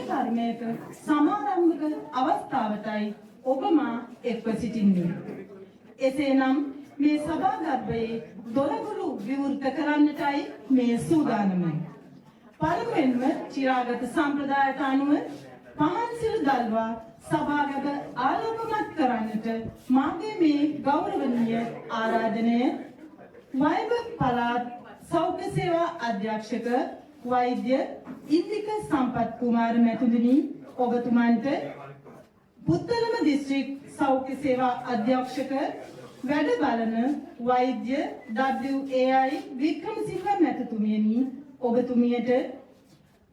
කර්මයක සමාරම්භක අවස්ථාවටයි ඔබ මා එක්ව සිටින්නේ. එසේනම් මේ සභාගර්භයේ දොරගුළු විවෘත කරන්නටයි මේ සූදානම. පළමුවෙන්ම චිරාගත සම්ප්‍රදායට අනුව පහන් සිල් දල්වා සභාගත ආලෝකමත් කරන්නට මාගේ මේ ගෞරවනීය ආරාධනය වෛභව පළාත් සෞඛ්‍ය සේවා අධ්‍යක්ෂක වෛද්‍ය ඉන්දික සම්පත් කුමාර මැතිතුමනි ඔබතුමන්ට පුත්තලම දිස්ත්‍රික් සෞඛ්‍ය සේවා අධ්‍යක්ෂක වැඩ බලන වෛද්‍ය WAI වික්‍රමසිංහ මැතිතුමියනි ඔබතුමියට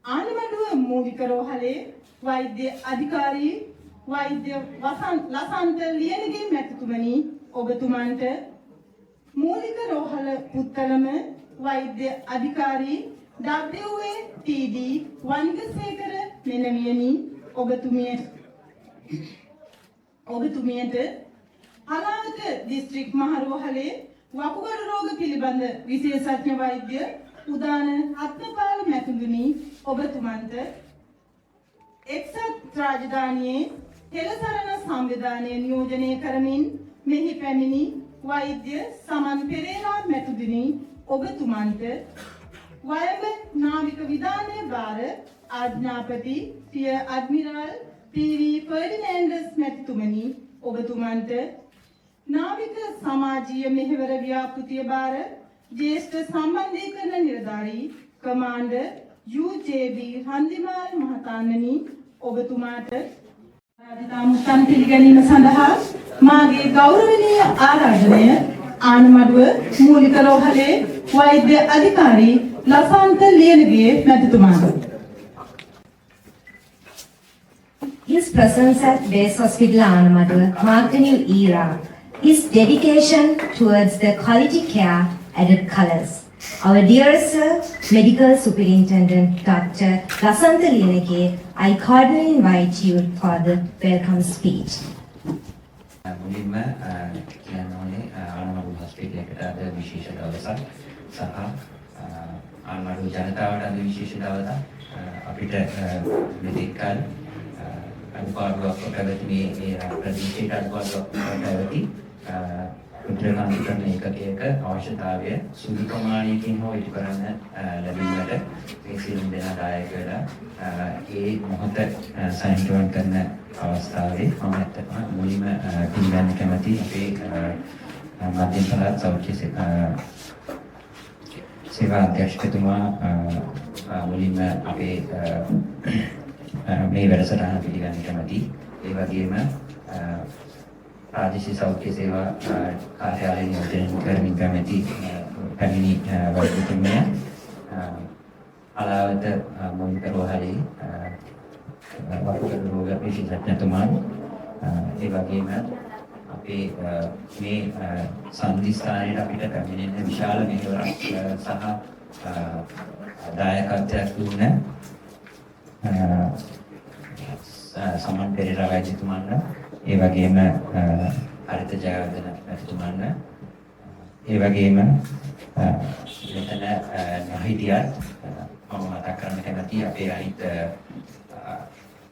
ආනමඩුව මූලික රෝහලේ වෛද්‍ය අධිකාරී වෛද්‍ය ලසන්ත ලියනගේ මැතිතුමනි ඔබතුමන්ට මූලික රෝහල පුත්තලම වෛද්‍ය අධිකාරී WATD වනිගසේකර මෙනවියනි ඔබතුමියට හලාවත දිස්ත්‍රික් මහරෝහලේ වකුගඩු රෝග පිළිබඳ විශේෂඥ වෛද්‍ය උදාන රත්නපාල මැතිතුමනි ඔබතුමන්ට එක්සත් රාජධානියේ හෙළසරණ සංවිධානය නියෝජනය කරමින් මෙහි පැමිණි වෛද්‍ය සමන් පෙරේරා මැතිතුමනි ඔබතුමන්ට වයඹ නාවික විධානය භාර ආඥාපති පිය අඩ්මිරාල් PV ෆර්ඩිනෑන්ඩස් මැතිතුමනි ඔබතුමන්ට නාවික සමාජීය මෙහෙවර ව්‍යාපෘතිය භාර ජ්‍යෙෂ්ඨ සම්බන්ධීකරණ නිලධාරී කමාන්ඩර් UJB හන්දිමාල් මහතාණනි ඔබතුමාට රාජධානි පිළිගැනීම සඳහා මාගේ ගෞරවනීය ආරාධනය ආනමඩුව මූලික රෝහලේ වෛද්‍ය අධිකාරී Lasantha Liyanage මැතිතුමාට. His presence at Base Hospital Anamaduwa marked a new era. His dedication towards the quality care added colours. Our dear Sir, Medical Superintendent Dr. Lasantha Liyanage, I cordially invite you for the welcome speech. මුලින්ම කියන්න ඕනේ ආනමඩුව hospital එකට අද විශේෂ දවසක් සහ ආනමඩුව ජනතාවට අද විශේෂ දවසක් අපිට මෙතෙක්කල් අනුපාඩුවක් පැවති මේ ප්‍රදේශයට අනුපාඩුවක් පැවති උද්‍රකාන්තිකරණ ඒකකයක අවශ්‍යතාවය සුළු ප්‍රමාණයකින් හෝ ඉටු කරන්න ලැබීමට මේ සියලුම දෙනා දායක වෙලා ඒ මොහොත සයින්ට්වන් කරන අවස්ථාවේ මම ඇත්තටම මුලින්ම පිළිගන්න කැමති අපේ මධ්‍යම පළාත් සෞඛ්‍ය සේවා අධ්‍යක්ෂකතුමා මුලින්ම අපේ මේ වැඩසටහන පිළිගන්න කැමති. ඒ වගේම ප්‍රාදේශීය සෞඛ්‍ය සේවා කාර්යාලය නියෝජනය කරමින් පැමිණි වෛද්‍යතුමිය අලාවත මූලික රෝහලේ වකුගඩු රෝග විශේෂඥතුමන් ඒ වගේම අපේ මේ සංදිස්ථානයේ අපිට පැමිණෙන විශාල මෙහෙවරක් සහ දායකත්වයක් දුන්න සමන් පෙරේරා වෛද්‍යතුමන්ට ඒ වගේම හරිත ජයවර්ධන මැතිතුමන්ට ඒ වගේම මෙතන නොහිටියත් මම මතක් කරන්න කැමතියි අපේ අනිත්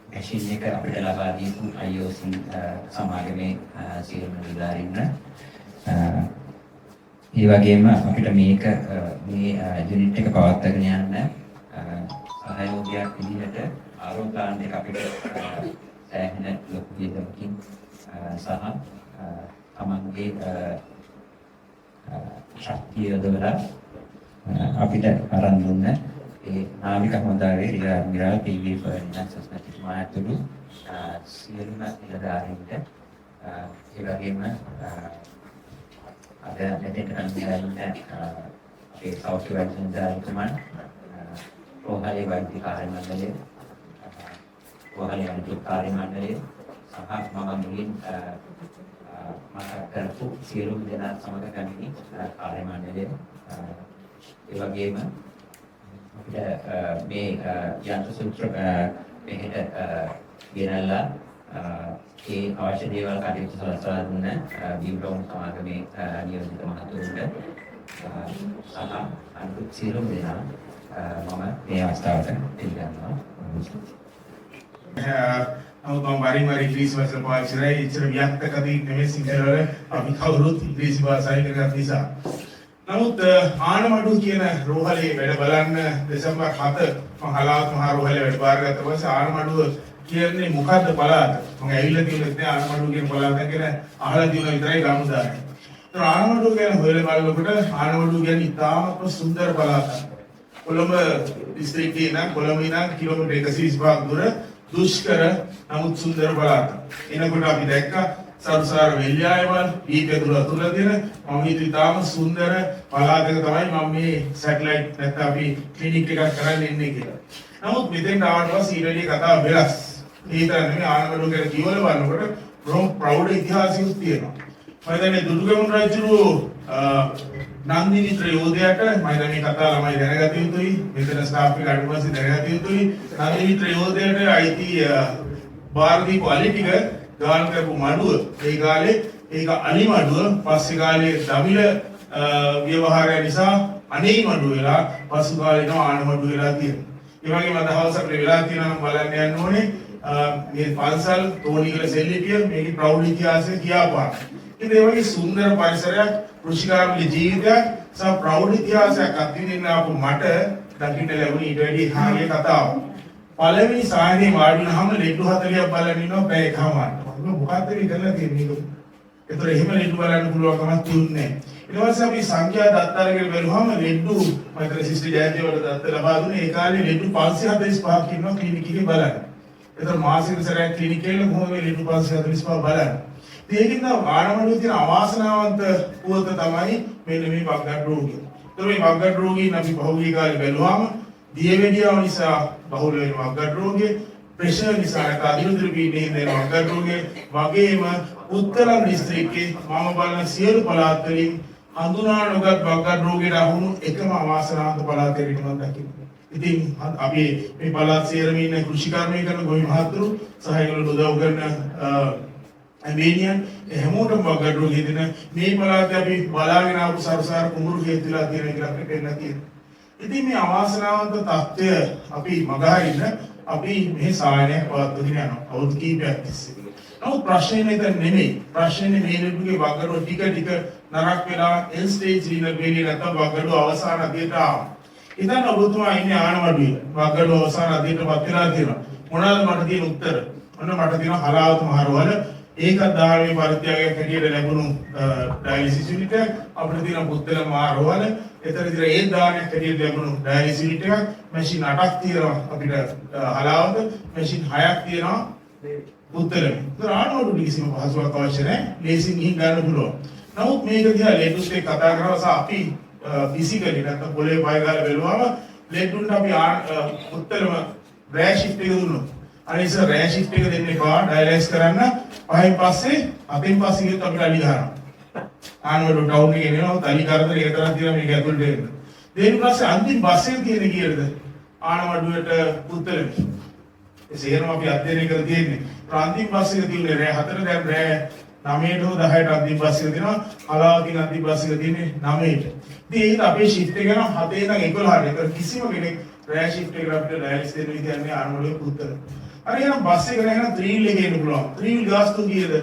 මැෂින් එක අපිට ලබා දීපු IOC සමාගමේ සියලුම නිලධාරීන්ට ඒ වගේම අපිට මේක මේ යුනිට් එක පවත්වාගෙන යන්න සහයෝගයක් විදිහට ආරෝග්‍ය ප්ලාන් එක අපිට සෑහෙන ලොකු විදිහකින් සහ තමන්ගේ ශක්තිය යොදවලා අපිට අරන් දුන්න ඒ නාවික හමුදාවේ රියර් ඇඩ්මිරාල් PV ෆර්ඩිනෑන්ඩස් මැතිතුමා ඇතුළු සියලුම නිලධාරීන්ට ඒ වගේම අද මෙතෙන්ට පැමිණෙන අපේ සෞඛ්‍ය වෛද්‍ය නිලධාරීතුමන් රෝහලේ වෛද්‍ය කාර්ය මණ්ඩලය රෝහලේ අනිත් කාර්ය මණ්ඩලය සහ මම මුලින් මතක් කරපු සියලුම දෙනා සමග පැමිණි කාර්ය මණ්ඩලය ඒ වගේම මේ යන්ත්‍ර සූත්‍ර මෙහෙට ගෙනල්ලා ඒ අවශ්‍ය දේවල් කටයුතු සලසලා දුන්න බිව්ටවුන් සමාගමේ නියෝජිත මහතුරුන්ට සහ අනිත් සියලුම දෙනා මම මේ අවස්ථාවට පිළිගන්නවා. නමුත් මම වරින් වර ඉංග්‍රීසි භාෂාව පාවිච්චි කරලා ඉච්චර ව්‍යක්තකදී නෙමෙයි සිංහල වල අපි කවුරුත් ඉංග්‍රීසි භාෂාව ඉගෙන ගන්න නිසා. නමුත් ආනමඩුව කියන රෝහලේ වැඩ බලන්න දෙසැම්බර් 7 මම හලාවත මහ රෝහලේ වැඩ බාරගත්ත පස්සේ ආනමඩුව කියන්නේ මොකද්ද පළාත? මම ඇවිල්ලා තියෙන්නේ නැහැ ආනමඩුව කියන පළාත ගැන අහලා තියෙන විතරයි ගමුදානේ. ඒතර ආනමඩුව ගැන හොයලා බලනකොට ආනමඩුව කියන්නේ ඉතාමත් සුන්දර පළාතක්. කොළඹ දිස්ත්‍රික්කයේ නම් කොළඹ ඉඳන් කිලෝමීටර් 125ක් දුර දුෂ්කර නමුත් සුන්දර පළාතක්. එනකොට අපි දැක්කා සරුසාර වෙල්යායවල් ඊපෙදුර අතුලගෙන මම හිතාම සුන්දර පළාතක තමයි මම මේ සැටලයිට් නැත්නම් අපි ක්ලිනික් එකක් කරන්න ඉන්නේ කියලා. නමුත් මෙතෙන් ආවට පස්සේ ඊළඟ කතාව වෙනස්. ඒ තරම් නෙමෙයි ආනමඩුව ගැන කියවල බලනකොට බොහොම ප්‍රෞඩ ඉතිහාසයක් තියෙනවා. මම දැන් දුටුගැමුණු රජුගේ නන්දිනි ත්‍රයෝදයට මම දැන් මේ කතාව ළමයි දැනගත යුතුයි. මෙතන ස්ටාෆ් එක අඩු පස්සේ දැනගත යුතුයි. නන්දිනි ත්‍රයෝදයට අයිති ಭಾರತೀಯ ක්වොලිටික ගාන කරපු මඩුව ඒ කාලේ ඒක අලි මඩුව පස්සේ කාලේ දමිළ ව්‍යවහාරය නිසා අනේ මඩුව වෙලා පසු කාලේ නෝ ආන මඩුව වෙලා තියෙනවා. ඒ වගේම දහවසක් වෙලා තියෙනවා නම් බලන්න යන්න ඕනේ මේ පන්සල් තෝණිගල සෙල්ලිපිය මේකේ ප්‍රෞಢ ඉතිහාසය කියාපාන. ඉතින් ඒ වගේ සුන්දර පරිසරයක් ෘෂිකාරුගේ ජීවිතයක් සහ ප්‍රෞಢ ඉතිහාසයක් අත්විඳින්න ආපු මට දකින්න ලැබුණේ ඊට වැඩි හාගේ කතාවක්. පළවෙනි සායනේ වාඩි වුණාම ලෙඩු 40ක් බලන් ඉන්නවා පැය එකමාරක්. මොකක්ද මේ කරලා තියෙන්නේ මේක? ඒතර එහෙම ලෙඩු බලන්න පුළුවන් කමක් තියුන්නේ නැහැ. ඊට පස්සේ අපි සංඛ්‍යා දත්ත අරගෙන බලුවාම ලෙඩු මම හිතන සිස්ටර් ජයන්ති වල දත්ත ලබා දුන්නේ ඒ කාලේ ලෙඩු 545ක් ඉන්නවා ක්ලිනික් එකේ බලන්න. ඒතර මාසික සැරයක් ක්ලිනික් එකේ කොහොමද ලෙඩු 545 බලන්න. ඒකින්ද ආනමඩුවේ තියෙන අවාසනාවන්ත පුවත තමයි මෙන්න මේ වග්ගඩ රෝගය. ඒතර මේ වග්ගඩ රෝගීන් අපි පහුගිය කාලේ බැලුවාම දියවැඩියාව නිසා බහුල වෙන වග්ගඩ රෝගය, ප්‍රෙෂර් නිසා නැත්නම් අධිරුධිර පීඩනයෙන් දෙන වග්ගඩ රෝගය වගේම උත්තරම් දිස්ත්‍රික්කයේ මම බලන සියලු පළාත් වලින් හඳුනා නොගත් වග්ගඩ රෝගයට අහුණු එකම අවාසනාවන්ත පළාතේ විතරක් දකින්න. ඉතින් අපි මේ පළාත් සේරම ඉන්න කෘෂිකර්මය කරන ගොවි මහතුරු සහ ඒගොල්ලෝ උදව් කරන ඇමේනියන් හැමෝටම වග්ගඩ රෝගය දෙන මේ පළාතේ අපි බලාගෙන ආපු සරසාර කුඹුරු හේතුලා තියෙන එක අපිට පෙන්නලා තියෙනවා. ඉතින් මේ අවාසනාවන්ත තත්ත්වය අපි මගහරින්න අපි මේ සායනයක් පවත්වගෙන යනවා අවුරුදු කිහිපයක් තිස්සේ. නමුත් ප්‍රශ්නේ මෙතන නෙමෙයි. ප්‍රශ්නේ මේ ලෙඩුගේ වගඩුව ටික ටික නරක වෙලා එන් ස්ටේජ් රීනල් ෆේලියර් නැත්නම් වගඩුව අවසාන අධ්‍යයට ආවා. ඉතින් ඔබතුමා ඉන්නේ ආනමඩුවේ. වගඩුව අවසාන අධ්‍යයටපත් වෙලා තියෙනවා. මොනවාද මට තියෙන උත්තර? ඔන්න මට තියෙනවා හලාවත මහරවල ඒකත් ධාර්මී පරිත්‍යාගයක් හැටියට ලැබුණු ඩයලිසිස් යුනිට් එක. අපිට තියෙන පුත්තල මහරවල එතන ඉතින් ඒ දාණයක් හැටියට ලැබුණු ඩයලිසිස් යුනිට් එකක් මැෂින් 8ක් තියෙනවා අපිට හලාවත මැෂින් 6ක් තියෙනවා පුත්තලෙ. ඒතර ආනමඩුවේ කිසිම පහසුවක් අවශ්‍ය නැහැ. ලේසින් ගිහින් ගන්න පුළුවන්. නමුත් මේක දිහා ලෙඩුස් එක්ක කතා කරලා අපි ෆිසිකලි නැත්නම් පොළේ පය ගාලා බැලුවාම ලෙඩුන්ට අපි පුත්තලම රෑ ෂිෆ්ට් එක දුන්නොත් අනිස රෑ ෂිෆ්ට් එක දෙන්න එපා ඩයලයිස් කරන්න පහෙන් පස්සේ අතෙන් පස්සේ ගියොත් අපිට අලි ගන්නවා. ආනවල ටවුන් එකේ එනවා තලි කරදර එක තරක් තියෙනවා මේක ඇතුළට එන්න. දෙයින් පස්සේ අන්තිම බස් එක තියෙන කීයටද? ආනවඩුවට පුත්තලෙ. ඒ සේරම අපි අධ්‍යයනය කරලා තියෙන්නේ. අන්තිම බස් එක තියෙන්නේ රෑ 4 දැන් රෑ 9ට හෝ 10ට අන්තිම බස් එක දෙනවා. අලාවකින් අන්තිම බස් එක තියෙන්නේ 9ට. ඉතින් ඒක අපේ ෂිෆ්ට් එක යනවා 7 ඉඳන් 11ට. ඒක කිසිම කෙනෙක් රෑ ෂිෆ්ට් එකට අපිට ඩයලිස් දෙන්න විදියක් නෑ ආනවලේ පුත්තල. අර එහෙනම් බස් එක නැහැනම් 3 වීල් එකේ එන්න පුළුවන්. 3 වීල් ගාස්තු කීයද?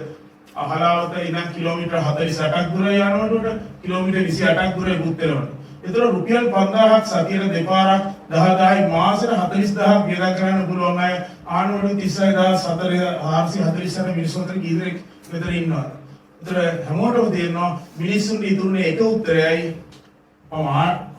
අහලාවත ඉඳන් කිලෝමීටර් 48ක් දුරයි ආනවලට කිලෝමීටර් 28ක් දුරයි පුත්තලවට. ඒතර රුපියල් 5000ක් සතියට දෙපාරක් 10000යි මාසෙට 40000ක් ගෙදර කරන්න පුළුවන් අය ආනවලේ 36447 මිනිස්සු අතර කී දෙනෙක් මෙතන ඉන්නවා. ඒතර හැමෝටම තේරෙනවා මිනිස්සුන්ට ඉතුරුනේ එක උත්තරයයි මම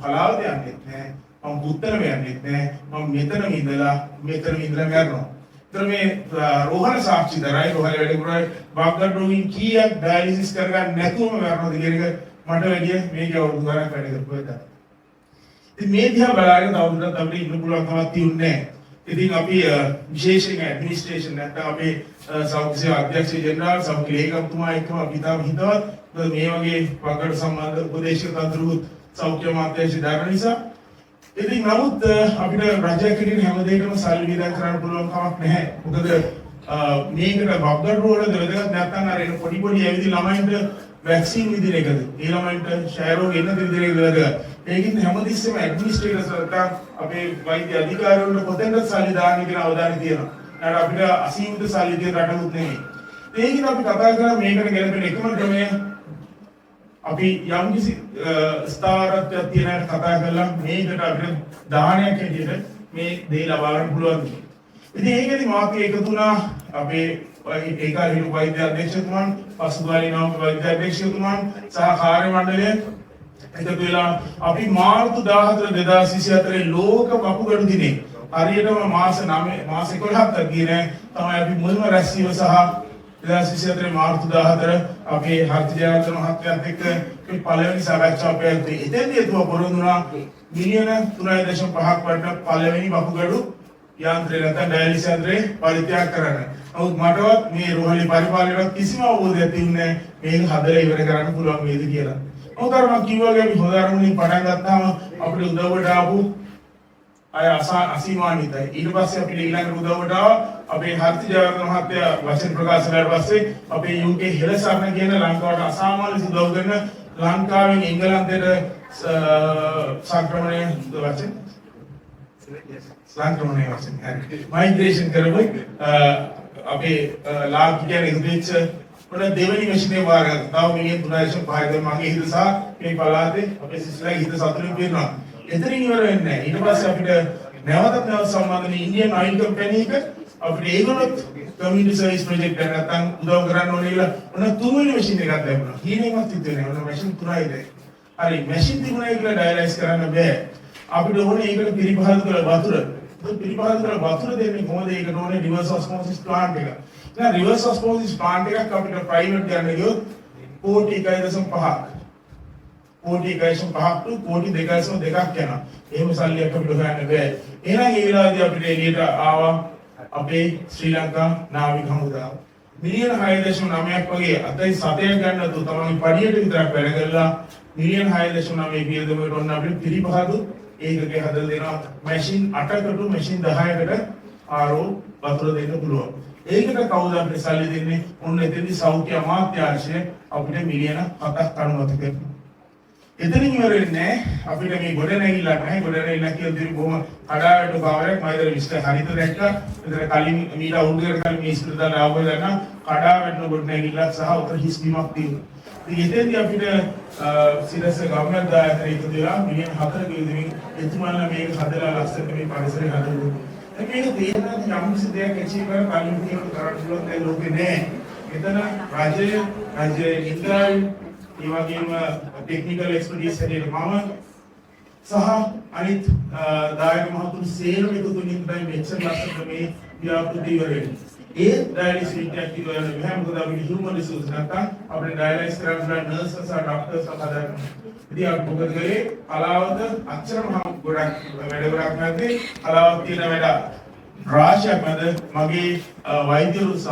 හලාවත යන්නේ නැහැ. මම පුත්තලම යන්නේ නැහැ. මම මෙතනම ඉඳලා මැරෙනවා. ඒතර මේ රෝහණ සාක්ෂි දරයි රෝහණ වැඩ කරයි වග්ගඩ රෝගීන් කීයක් ඩයලිසිස් කරගන්න නැතුවම මැරෙනවද කියන එක මට වැඩිය මේක අවුරුදු ගණන් වැඩ කරපු එක. ඉතින් මේ දිහා බලාගෙන තවදුරටත් අපිට ඉන්න පුළුවන් කමක් තියුන්නේ නැහැ. ඉතින් අපි විශේෂයෙන් ඇඩ්මිනිස්ට්‍රේෂන් නැත්නම් අපේ සෞඛ්‍ය සේවා අධ්‍යක්ෂ ජෙනරාල් සෞඛ්‍ය ලේකම්තුමා එක්කම අපි තාම හිතවත් මේ වගේ වගඩ සම්බන්ධ උපදේශක තන්ත්‍රුත් සෞඛ්‍ය අමාත්‍යාංශය දාන නිසා ඉතින් නමුත් අපිට රජයක් කියන හැම දෙයකම සල්ලි වියදම් කරන්න පුළුවන් කමක් නැහැ. මොකද මේකට වගඩ රෝගවල වැදගත් නැත්නම් අර එන පොඩි පොඩි ඇවිදි ළමයින්ට වැක්සින් විදින එකද? ඒ ළමයින්ට ෂයර් රෝග එන්න විදින එකද වැදගත්. ඒකින් හැමතිස්සෙම ඇඩ්මිනිස්ට්‍රේටර්ස් වලට අපේ වෛද්‍ය අධිකාරිවරුන්ට කොතෙන්ද සල්ලි දාන්නේ කියන අවධානය තියෙනවා. නේද අපිට අසීමිත සල්ලි තියෙන රටකුත් නෙමෙයි. ඒකද අපි කතා කරලා මේකට ගැලපෙන එකම ක්‍රමය අපි යම්කිසි ස්ථාවරත්වයක් තියෙන අයට කතා කරලා මේකට අපිට දානයක් හැටියට මේ දේ ලබා ගන්න පුළුවන්. ඉතින් ඒකෙදි මාත් එකතු වුණා අපේ ඒකාලේ වෛද්‍ය අධ්‍යක්ෂතුමන්, පසුගාමී වෛද්‍ය අධ්‍යක්ෂතුමන් සහ කාර්ය මණ්ඩලය එකතු වෙලා අපි මාර්තු 14 2024 ලෝක වකුගඩු දිනේ හරියටම මාස 11ක් ගියේ තමයි අපි මුල්ම රැස්වීම සහ 2024 මාර්තු 14 අපේ හර්ෂ ජයවර්ධන මහත්මයාත් එක්ක මේ පළවෙනි සාකච්ඡාව පැවැත්වුවේ. එතෙන්දී එතුමා පොරොන්දුනා මිලියන 3.5ක් වටන පළවෙනි වකුගඩු යාන්ත්‍රය නැත්නම් ඩයලිසිස් යන්ත්‍රය පරිත්‍යාග කරන්න. නමුත් මටවත් මේ රෝහලේ පරිපාලනයට කිසිම අවබෝධයක් තිබුණේ නැහැ මේක හදලා ඉවර කරන්න පුළුවන් වේද කියලා. මොකද මම කිව්වා වගේ අපි හොඳ අරමුණින් පටන් ගත්තාම අපිට උදව්වට ආපු අය අසීමාන්විතයි. ඊට පස්සේ අපිට ඊළඟ උදව්වට අපේ හර්ෂ ජයවර්ධන මහත්තයා වචන ප්‍රකාශ කළාට පස්සේ අපේ UK හෙළසරණ කියන ලංකාවට අසාමාන්‍ය උදව් කරන ලංකාවෙන් එංගලන්තයට සංක්‍රමණය වචන සංක්‍රමණය වචන මයිග්‍රේෂන් කරපු අපේ ලාංකිකයන් ඉදිරිච්ච පොඩ දෙවෙනි මැෂිනේ වාරගත්තා. තව මිලියන 3.5ක් මගේ හිත සහ මේ පළාතේ අපේ සිස්ටර්ලා හිත සතුටින් පිරනවා. එතනින් ඉවර වෙන්නේ නැහැ. ඊට පස්සේ අපිට නැවත සම්බන්ධන ඉන්දියන් ඔයිල් කම්පැනි එක අපිට ඒගොල්ලොත් කමියුනිටි සර්විස් ප්‍රොජෙක්ට් එකක් නැත්නම් උදව් කරන්න ඕනේ කියලා ඔන්න තුන්වෙනි මැෂින් එකක් ලැබුණා. හීනෙන්වත් හිතුවේ නැහැ. ඔන්න මැෂින් තුනයි දැන්. හරි මැෂින් තිබුණා කියලා ඩයලයිස් කරන්න බෑ. අපිට ඕනේ ඒකට පිරිපහල් කරලා වතුර. පිරිපහල් කරලා වතුර දෙන්නේ කොහොමද? ඒකට ඕනේ රිවර්ස් ඔස්මෝසිස් ප්ලාන්ට් එක. දැන් රිවර්ස් ඔස්මෝසිස් ප්ලාන්ට් එකක් අපිට ප්‍රයිවට් ගන්න ගියොත් කෝටි 1.5ක් කෝටි 1.5ක් කෝටි 2.2ක් යනවා. එහෙම සල්ලියක් අපිට හොයන්න බෑ. එහෙනම් ඒ වෙලාවේදී අපිට එළියට ආවා අපේ ශ්‍රී ලංකා නාවික හමුදාව. මිලියන 6.9ක් වගේ අතයි 7ක් ගන්නතු තමයි පඩියට විතරක් වැඩ කරලා මිලියන 6.9 වියදමකට ඔන්න අපිට පිරිපහදු ඒකකේ හදලා දෙනවා. මැෂින් 8කට මැෂින් 10කට ආරෝ වතුර දෙන්න පුළුවන්. ඒකට කවුද අපිට සල්ලි දෙන්නේ? ඔන්න එතෙන්දී සෞඛ්‍ය අමාත්‍යාංශය අපිට මිලියන 7ක් අනුමත කරනවා. එතනින් ඉවර වෙන්නේ අපිට මේ ගොඩනැගිල්ලක් නැහැ. ගොඩනැගිල්ලක් කියද්දී බොහොම කඩාවැටු භාවයක් මම ඉතින් විශ්ල හරිත දැක්කා. ඉතින් කලින් මීට අවුරුද්දකට කලින් මේ ඉස්පිරිතාල ආවොත් ගන්න කඩාවැටෙන ගොඩනැගිල්ලක් සහ උතර හිස් බීමක් තියෙනවා. ඉතින් එතෙන්දී අපිට සිරස ගවර්නමන්ට් දායකයෙක් එකතු වෙලා මිලියන 4ක විදිහින් එතුමාලා මේක හදලා ලස්සනට මේ පරිසරය හදලා මේක තේරෙන්නේ යම් කිසි දෙයක් ඇචීව් කරලා කලින් තියෙන කරන්න පුළුවන් දැන් ලෝකේ නෑ. එතන රාජ්‍ය ඉන්ද්‍රායන් ඒ වගේම ටෙක්නිකල් එක්ස්පර්ටිස් හැටියට මම සහ අනිත් දායක මහතුරු සේරම එකතු වෙමින් තමයි මෙච්චර ලස්සනට මේ ව්‍යාපෘති ඉවර වෙන්නේ. ඒ ඩයලිසිස් ඉන්ටැක්ටිව් වල මෙහෙම මොකද අපි හියුමන් රිසෝස් නැත්නම් අපේ ඩයලිසිස් කරන්න නර්සස් සහ ડોක්ටර්ස් හදාගන්න. ඉතින් අපි මොකද කරේ? කලාවත අච්චරම ගොඩක් වැඩ කරක් නැද්දී කලාවක් තියෙන වැඩ රාශියක් මැද මගේ වෛද්‍යවරු සහ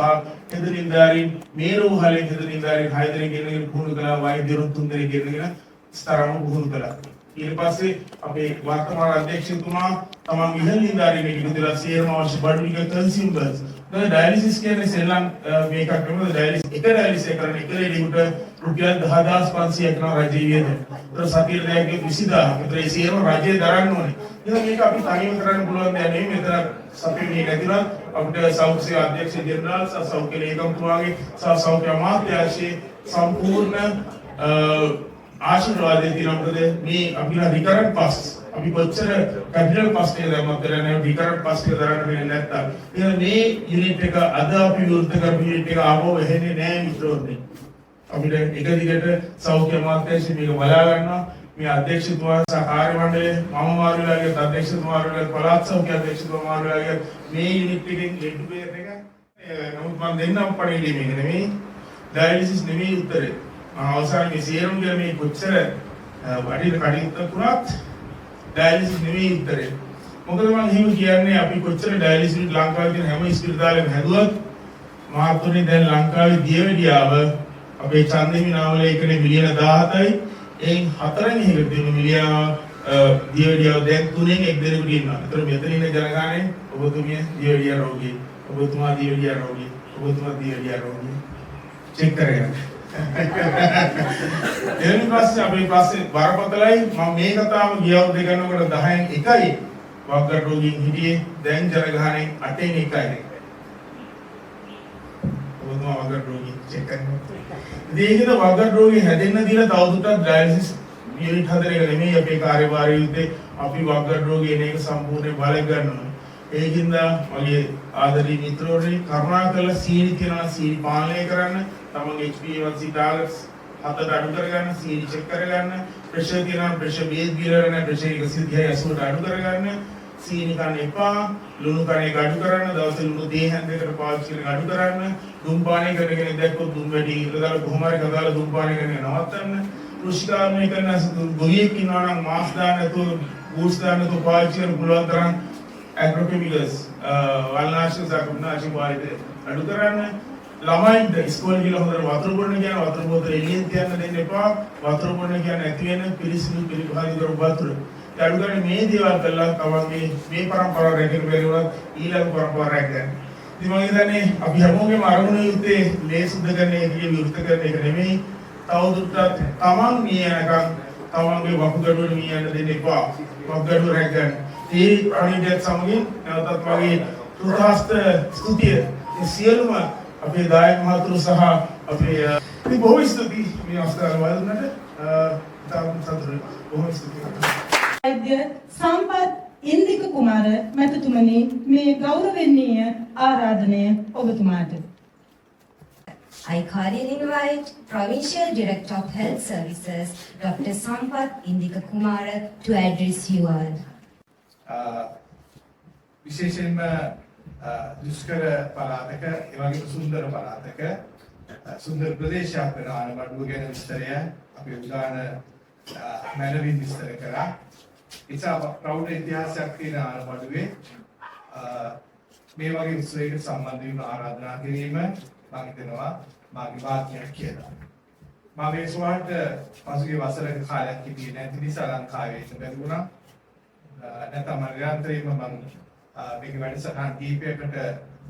හෙදරින්දාරින් මේ රෝහලේ හෙදරින්දාරින් 6 දෙනෙක් ගෙනගෙන පුහුණු කළා. වෛද්‍යවරු 3 දෙනෙක් ගෙනගෙන ස්තරම පුහුණු කළා. ඊට පස්සේ අපේ වර්තමාන අධ්‍යක්ෂතුමා තමන් ඉහළින්දාරින් ඉදිරියට සියරම අවශ්‍ය බඩු ටික කන්සියුමර්ස් දැන් ඩයලිසිස් කියන්නේ සෙල්ලම් මේකක් නෙමෙයි. ඩයලිසිස් එක ඩයලිසිස් කරන එක ලේඩියට රුපියල් 10500ක් න රජයේ වියදම. ඒතර සතියේ දැයක 20000. ඒතර ඒ සියරම රජයේ දරන්න ඕනේ. ඉතින් මේක අපි තනියම කරන්න පුළුවන් දෙයක් නෙමෙයි. මෙතන සතියේ මේ නැතිනම් අපිට සෞඛ්‍ය අධ්‍යක්ෂ ජෙනරාල් සහ සෞඛ්‍ය ලේකම්තුමාගේ සහ සෞඛ්‍ය අමාත්‍යාංශයේ සම්පූර්ණ ආශිර්වාදය තියෙනවා. මොකද මේ අපිලා රිකරන්ට් පාස් අපි කොච්චර කැපිටල් පාස් එකේ දැම්මත් කරන්නේ රිකරන්ට් පාස් එක දරන්න වෙන්නේ නැත්තම් එහෙනම් මේ යුනිට් එක අද අපි විවෘත කරපු යුනිට් එක ආවෝ වෙන්නේ නැහැ මිත්‍රෝනේ. අපිට එක දිගට සෞඛ්‍ය අමාත්‍යාංශය මේක බලා ගන්නවා. මේ අධ්‍යක්ෂතුමා සහ කාර්ය මණ්ඩලය මම මාරුලාගේ අධ්‍යක්ෂතුමාගේ පළාත් සෞඛ්‍ය අධ්‍යක්ෂතුමා මාරුලාගේ මේ යුනිට් එකෙන් එඩුබේර් එක නමුත් මම දෙන්නම් පණිවිඩය මේක නෙමෙයි. ඩයලිසිස් නෙමෙයි උත්තරේ. අවසානයේ මේ සියරම් ගිය මේ කොච්චර වටින කටයුත්ත වුණත් ඩයලිසිස් නෙමෙයි උත්තරේ. මොකද මම එහෙම කියන්නේ අපි කොච්චර ඩයලිසිස් ලංකාවේ තියෙන හැම ඉස්පිරිතාලෙම හැදුවත් මහත්තුනේ දැන් ලංකාවේ දියවැඩියාව අපේ ඡන්දෙමි නාමලේ එකනේ මිලියන 17යි. එයින් 4න් එකකට දෙන මිලියන දියවැඩියාව දැන් 3න් 1 දෙනෙකුට ඉන්නවා. ඒතර මෙතන ඉන්න ජනගහනේ ඔබතුමිය දියවැඩියා රෝගී, ඔබතුමා දියවැඩියා රෝගී, ඔබතුමා දියවැඩියා රෝගී චෙක් කරගන්න. එනිසා පස්සේ අපි පස්සේ බරපතලයි මම මේ කතාව ගිය අවුරුද්ද ගන්නකොට 10න් 1යි වක්ගඩ රෝගීන් හිටියේ දැන් ජනගහනේ 8න් 1යි. ඔබතුමා වගර් රෝගී චෙක් කරනවා. ඉතින් ඒකද වගර් රෝගී හැදෙන්න දීලා තවදුරටත් ඩයලිසිස් යුනිට් 4 එක නෙමෙයි අපේ කාර්යභාරය අපි වගර් රෝගී එන එක සම්පූර්ණයෙන් බලය ගන්නවා. ඒකින්ද මගේ ආදරණීය මිත්‍රවරුනි කරුණාකරලා සීනි තියනවා සීනි පාලනය කරන්න. තමන්ගේ HbA1c ටාගට්ස් 7ට අඩු කරගන්න, සීනි චෙක් කරගන්න. ප්‍රෙෂර් තියනවා ප්‍රෙෂර් බේස් බීලා නැහැ ප්‍රෙෂර් 130යි 80ට අඩු කරගන්න. සීනි කන්න එපා. ලුණු කන එක අඩු කරන්න. දවසේ ලුණු දේහයන් දෙකට පාවිච්චි කරන අඩු කරන්න. දුම් පානය කරන කෙනෙක් දැක්කොත් දුම් වැඩි ඉර දාලා කොහොම හරි කදාලා දුම් පානය කරන එක නවත්තන්න. කෘෂිකාර්මික කරන ගොවියෙක් ඉන්නවා නම් මාස් දාන්න නැතුව බූට්ස් දාන්න නැතුව පාවිච්චි කරන්න පුළුවන් තරම් ඇග්‍රොකෙමිකල්ස් වල්නාශක සාකුණාශි වායුද අඩු කරන්න. ළමයින්ට ඉස්කෝලේ ගිහලා හොඳට වතුර බොන්න කියන වතුර බෝතල එළියෙන් තියන්න දෙන්න එපා. වතුර බොන්න කියන්නේ ඇති වෙන පිරිසිදු පිළිපහරි කරු වතුර. ඒ අඩු කරන්නේ මේ දේවල් කළා තමන්ගේ මේ පරම්පරාව රැකගෙන බැරි වුණත් ඊළඟ පරම්පරාව රැකගන්න. ඉතින් මම හිතන්නේ අපි හැමෝගෙම අරමුණ යුත්තේ ලේ සුද්ධ කරන එක විවෘත කරන එක නෙමෙයි. තවදුරටත් තමන් මිය යනකම් තමන්ගේ වකුගඩුවට මිය යන්න දෙන්න එපා. වකුගඩුව රැකගන්න. ඒ අනිද්දත් සමගින් නැවතත් මගේ තුරාස්ත ස්තුතිය සියලුම අපේ දායක මහතුරු සහ අපේ ඉතින් බොහෝ ස්තුතියි මේ අවස්ථාව වලට තාම සතුටුයි බොහෝ ස්තුතියි. වෛද්‍ය සම්පත් ඉන්දික කුමාර මැතිතුමනි මේ ගෞරවණීය ආරාධනය ඔබතුමාට. I cordially invite Provincial Director of Health Services, Dr. Sampath Indika Kumara, to address you all. විශේෂයෙන්ම දුෂ්කර පළාතක ඒ වගේම සුන්දර පළාතක සුන්දර ප්‍රදේශයක් වෙන ආනමඩුව ගැන විස්තරය අපේ උදාන මැනවින් විස්තර කරා. ඉතින් ප්‍රෞಢ ඉතිහාසයක් තියෙන ආනමඩුවේ මේ වගේ උත්සවයකට සම්බන්ධ වීම ආරාධනා කිරීම මම හිතනවා මාගේ වාක්‍යයක් කියලා. මම මේ සුවාට පසුගිය වසරක කාලයක් හිටියේ නැති නිසා ලංකාවේ ඉන්න බැරි වුණා. නැත්නම් නිරන්තරයෙන්ම මම මේක වැඩසටහන් කීපයකට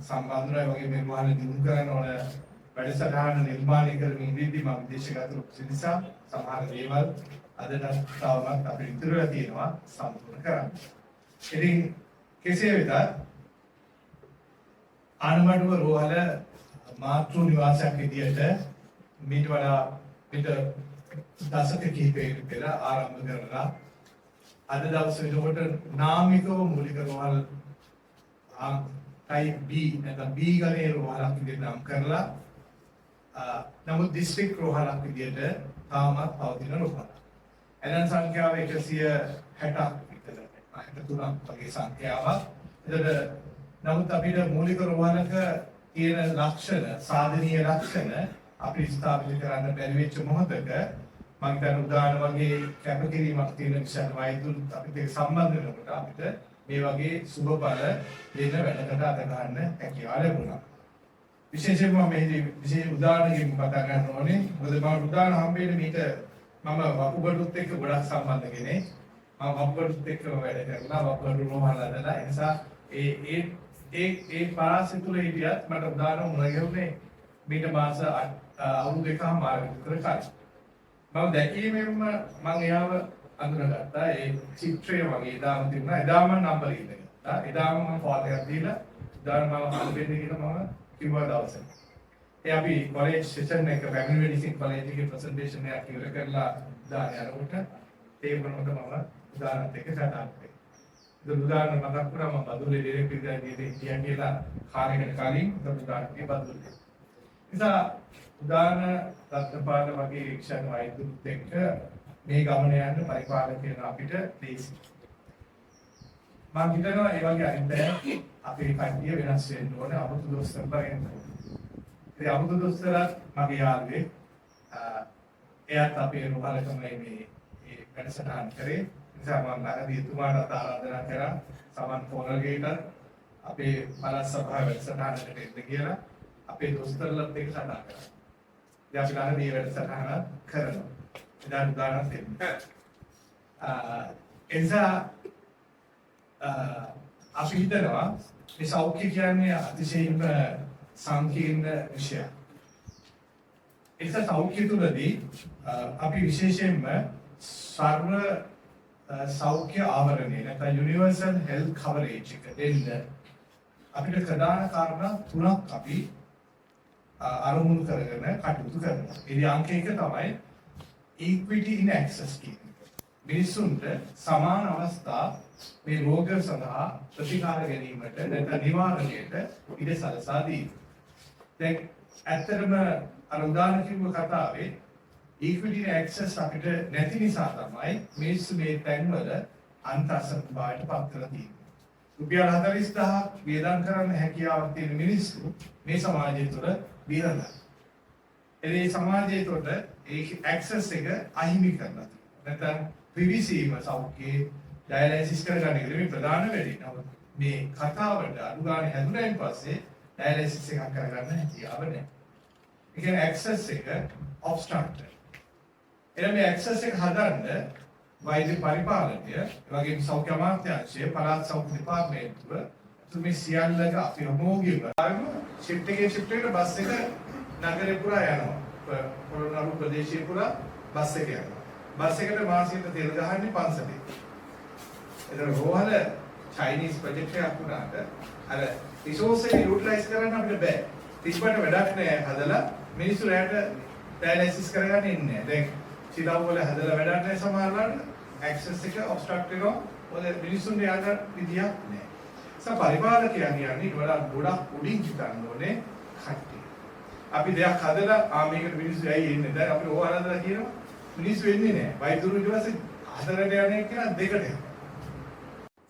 සම්බන්ධ වෙනවා. වගේ මේ වහන දිනු කරන ඕන වැඩසටහන නිර්මාණය කරමින් ඉඳිද්දී මම විදේශගත නිසා සමහර දේවල් අදට තවමත් අපිට ඉතුරුලා තියෙනවා සම්පූර්ණ කරන්න. ඉතින් කෙසේ වෙතත් ආනමඩුව රෝහල මාතෘ නිවාසයක් විදියට මීට වඩා පිට දශක කිහිපයකට පෙර ආරම්භ කරලා අද දවසේ වෙනකොට නාමිකව මූලික රෝහල් type B නැත්නම් B ගණයේ රෝහලක් විදිහට නම් කරලා නමුත් දිස්ත්‍රික් රෝහලක් විදිහට තාමත් පවතින රෝහලක්. එනම් සංඛ්‍යාව 160ක් විතර 63ක් වගේ සංඛ්‍යාවක්. එතකොට නමුත් අපිට මූලික රෝහලක තියෙන ලක්ෂණ සාධනීය ලක්ෂණ අපි ස්ථාපිත කරන්න බැරි වෙච්ච මොහොතක මම හිතන උදාහරණ වගේ කැපකිරීමක් තියෙන විශාල වෛද්‍යුන් අපිට සම්බන්ධ වෙනකොට අපිට මේ වගේ සුබ බල දෙන වැඩකට අත ගන්න හැකියාව ලැබුණා. විශේෂයෙන්ම මේ විශේෂ උදාහරණකින් කතා කරන්න ඕනේ. මොකද මම උදාහරණ හම්බෙන්නේ මේක මම වකුගඩුත් එක්ක ගොඩක් සම්බන්ධ කෙනෙක්. මම වකුගඩුත් එක්ක වැඩ කරලා වකුගඩු රෝහල හදලා ඒ නිසා ඒ පාසෙ තුල හිටියත් මට උදාහරණ මුණ ගැහුනේ මීට මාස අවුරුදු එකමාරකට විතර කලින්. මම දැකීමෙන්ම මම එයාව අඳුනගත්තා. ඒ චිත්‍රය වගේ එදාම තිබුණා. එදාම නම්බර ඉඳගත්තා. එදාම මම ෆෝන් එකක් දීලා උදාහරණ මම හම්බෙන්න කියලා මම කිව්වා දවසේ. ඒ අපි කොලෙජ් සෙෂන් එක ෆැමිලි මෙඩිසින් කොලෙජ් එකේ ප්‍රසන්ටේෂන් එකක් ඉවර කරලා දාන යනකොට ඒ වුණොත් මම උදාහරණත් එක්ක කතා කරා. ඒ උදාහරණ මතක් කරා මම බදුලේ ඩිරෙක්ටර් ඉඳලා කියලා කාර්යකට කලින් උදාහරණේ බදුලේ. නිසා උදාහරණ රත්නපාල වගේ ශික්ෂණ වෛද්‍යුත් එක්ක මේ ගමන යන්න පරිපාලකයන් අපිට ලේසි. මම හිතනවා ඒ වගේ අනිත් අපේ කට්ටිය වෙනස් වෙන්න ඕනේ අමුතු දොස්තර බගෙන්. ඒ අමුතු දොස්තරත් මගේ යාළුවෙක්. එයාත් අපේ රෝහලකම මේ වැඩසටහන් කරේ. නිසා මම ළඟදී එතුමාට ආරාධනා කරා සමන් ෆෝනල්ගේට අපේ පළාත් සභාවේ වැඩසටහනකට එන්න කියලා අපේ දොස්තරලත් එක්ක කතා කරා. දැන් අපි ළඟදී වැඩසටහන කරනවා. ඉතින් උදාහරණ දෙන්න. එනිසා අපි හිතනවා මේ සෞඛ්‍ය කියන්නේ අතිශයින්ම සංකීර්ණ විෂයක්. ඒක සෞඛ්‍ය තුළදී අපි විශේෂයෙන්ම සර්ව සෞඛ්‍ය ආවරණය නැත්නම් යුනිවර්සල් හෙල්ත් කවරේජ් එක දෙන්න අපිට ප්‍රධාන කාරණා තුනක් අපි අරමුණු කරගෙන කටයුතු කරනවා. ඉතින් අංක 1 තමයි equity in access කියන එක. මිනිසුන්ට සමාන අවස්ථා මේ රෝග සඳහා ප්‍රතිකාර ගැනීමට නැත්නම් නිවාරණයට ඉඩ සලසා දීම. දැන් ඇත්තටම අර උදාහරණ කිව්ව කතාවේ equity in access අපිට නැති නිසා තමයි මිනිස්සු මේ තැන්වල අන්තස්සභාවයට පත් කරලා තියෙන්නේ. රුපියල් 40000ක් වියදම් කරන්න හැකියාවක් තියෙන මිනිස්සු මේ සමාජය තුළ බිරලා. ඒ සමාජය තුළ ඒ access එක අහිමි කරලා තියෙනවා. නැත්නම් පිවිසීම සෞඛ්‍යයේ ඩයලයිසිස් කරගන්න එක මේ ප්‍රධාන වැඩේ. නමුත් මේ කතාවට අනුගාමී හැදුනයින් පස්සේ ඩයලයිසිස් එකක් කරගන්න හැකියාව නැහැ. ඒ කියන්නේ access එක obstructed. එනම් මේ access එක හදන්න වෛද්‍ය පරිපාලනය, ඒ වගේම සෞඛ්‍ය අමාත්‍යාංශය, පළාත් සෞඛ්‍ය දෙපාර්තමේන්තුව මේ සියල්ලක අපි හොමෝගියව ෂිෆ්ට් එකට බස් එක නගරේ පුරා යනවා. පොළොන්නරු ප්‍රදේශයේ පුරා බස් එක යනවා. බස් එකට මාසෙකට තෙල් ගහන්නේ 500. ඒතර රෝහල චයිනීස් ප්‍රොජෙක්ට් එකක් වුණාට අර රිසෝස් එක යූටිලයිස් කරන්න අපිට බෑ. තිබ්බට වැඩක් නෑ හදලා මිනිස්සු රැට ඩයලයිසිස් කරගන්න ඉන්නේ. දැන් සිතාව වල හදලා වැඩක් නෑ සමහරවල්ලාට ඇක්සස් එක ඔබ්ස්ට්‍රක්ට් වෙනවා. ඔය මිනිස්සුන්ට යන්න විදියක් නෑ. පරිපාලකයන් කියන්නේ ඊට වඩා ගොඩක් උඩින් හිටන්න ඕනේ කට්ටිය. අපි දෙයක් හදලා මේකට මිනිස්සු ඇයි එන්නේ? දැන් අපි ඕවා හදලා කියනවා මිනිස්සු එන්නේ නැහැ. වෛද්‍යවරු ඊට පස්සේ හතරට යන්නේ කියලා දෙකට යනවා.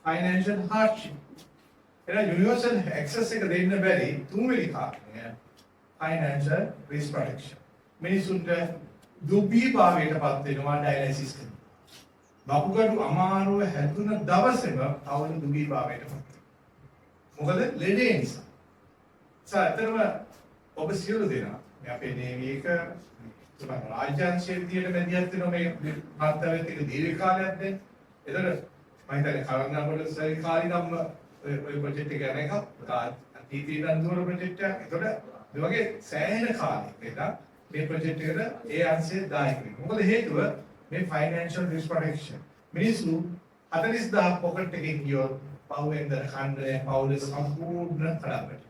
Financial hardship. එන universal access එක දෙන්න බැරි තුන්වෙනි කාරණය financial risk protection. මිනිසුන්ට දුබීභාවයටපත් වෙනවා ඩයලයිසිස් කරන. වකුගඩු අමාරුව හැදුන දවසේම අවුල දුබීභාවයටපත් වෙනවා. මොකද ලෙඩේ නිසා. සාතරම ඔබ සියලු දෙනා මේ අපේ නේවි එක තුමන් රාජ්‍යාංශයේ විදියට මැදිහත් වෙන මේ මාතෘකාවෙත් එක දීර්ඝ කාලයක් දැන්. ඒතර මම හිතන්නේ කලංගාපොළ සර්කාරිකම්ම ඔය ප්‍රොජෙක්ට් එක යන එක අතීතයේ ඉඳන් දුර ප්‍රොජෙක්ට් එකක්. ඒතර මේ වගේ සෑහෙන කාලයක ඉඳන් මේ ප්‍රොජෙක්ට් එකට ඒ අංශය දායක වෙනවා. මොකද හේතුව මේ financial risk protection. මිනිස්සු 40000 පොකට් එකකින් ගියොත් පවුවෙන් දර කණ්ඩේ පවුලේ සම්පූර්ණ කරාබට.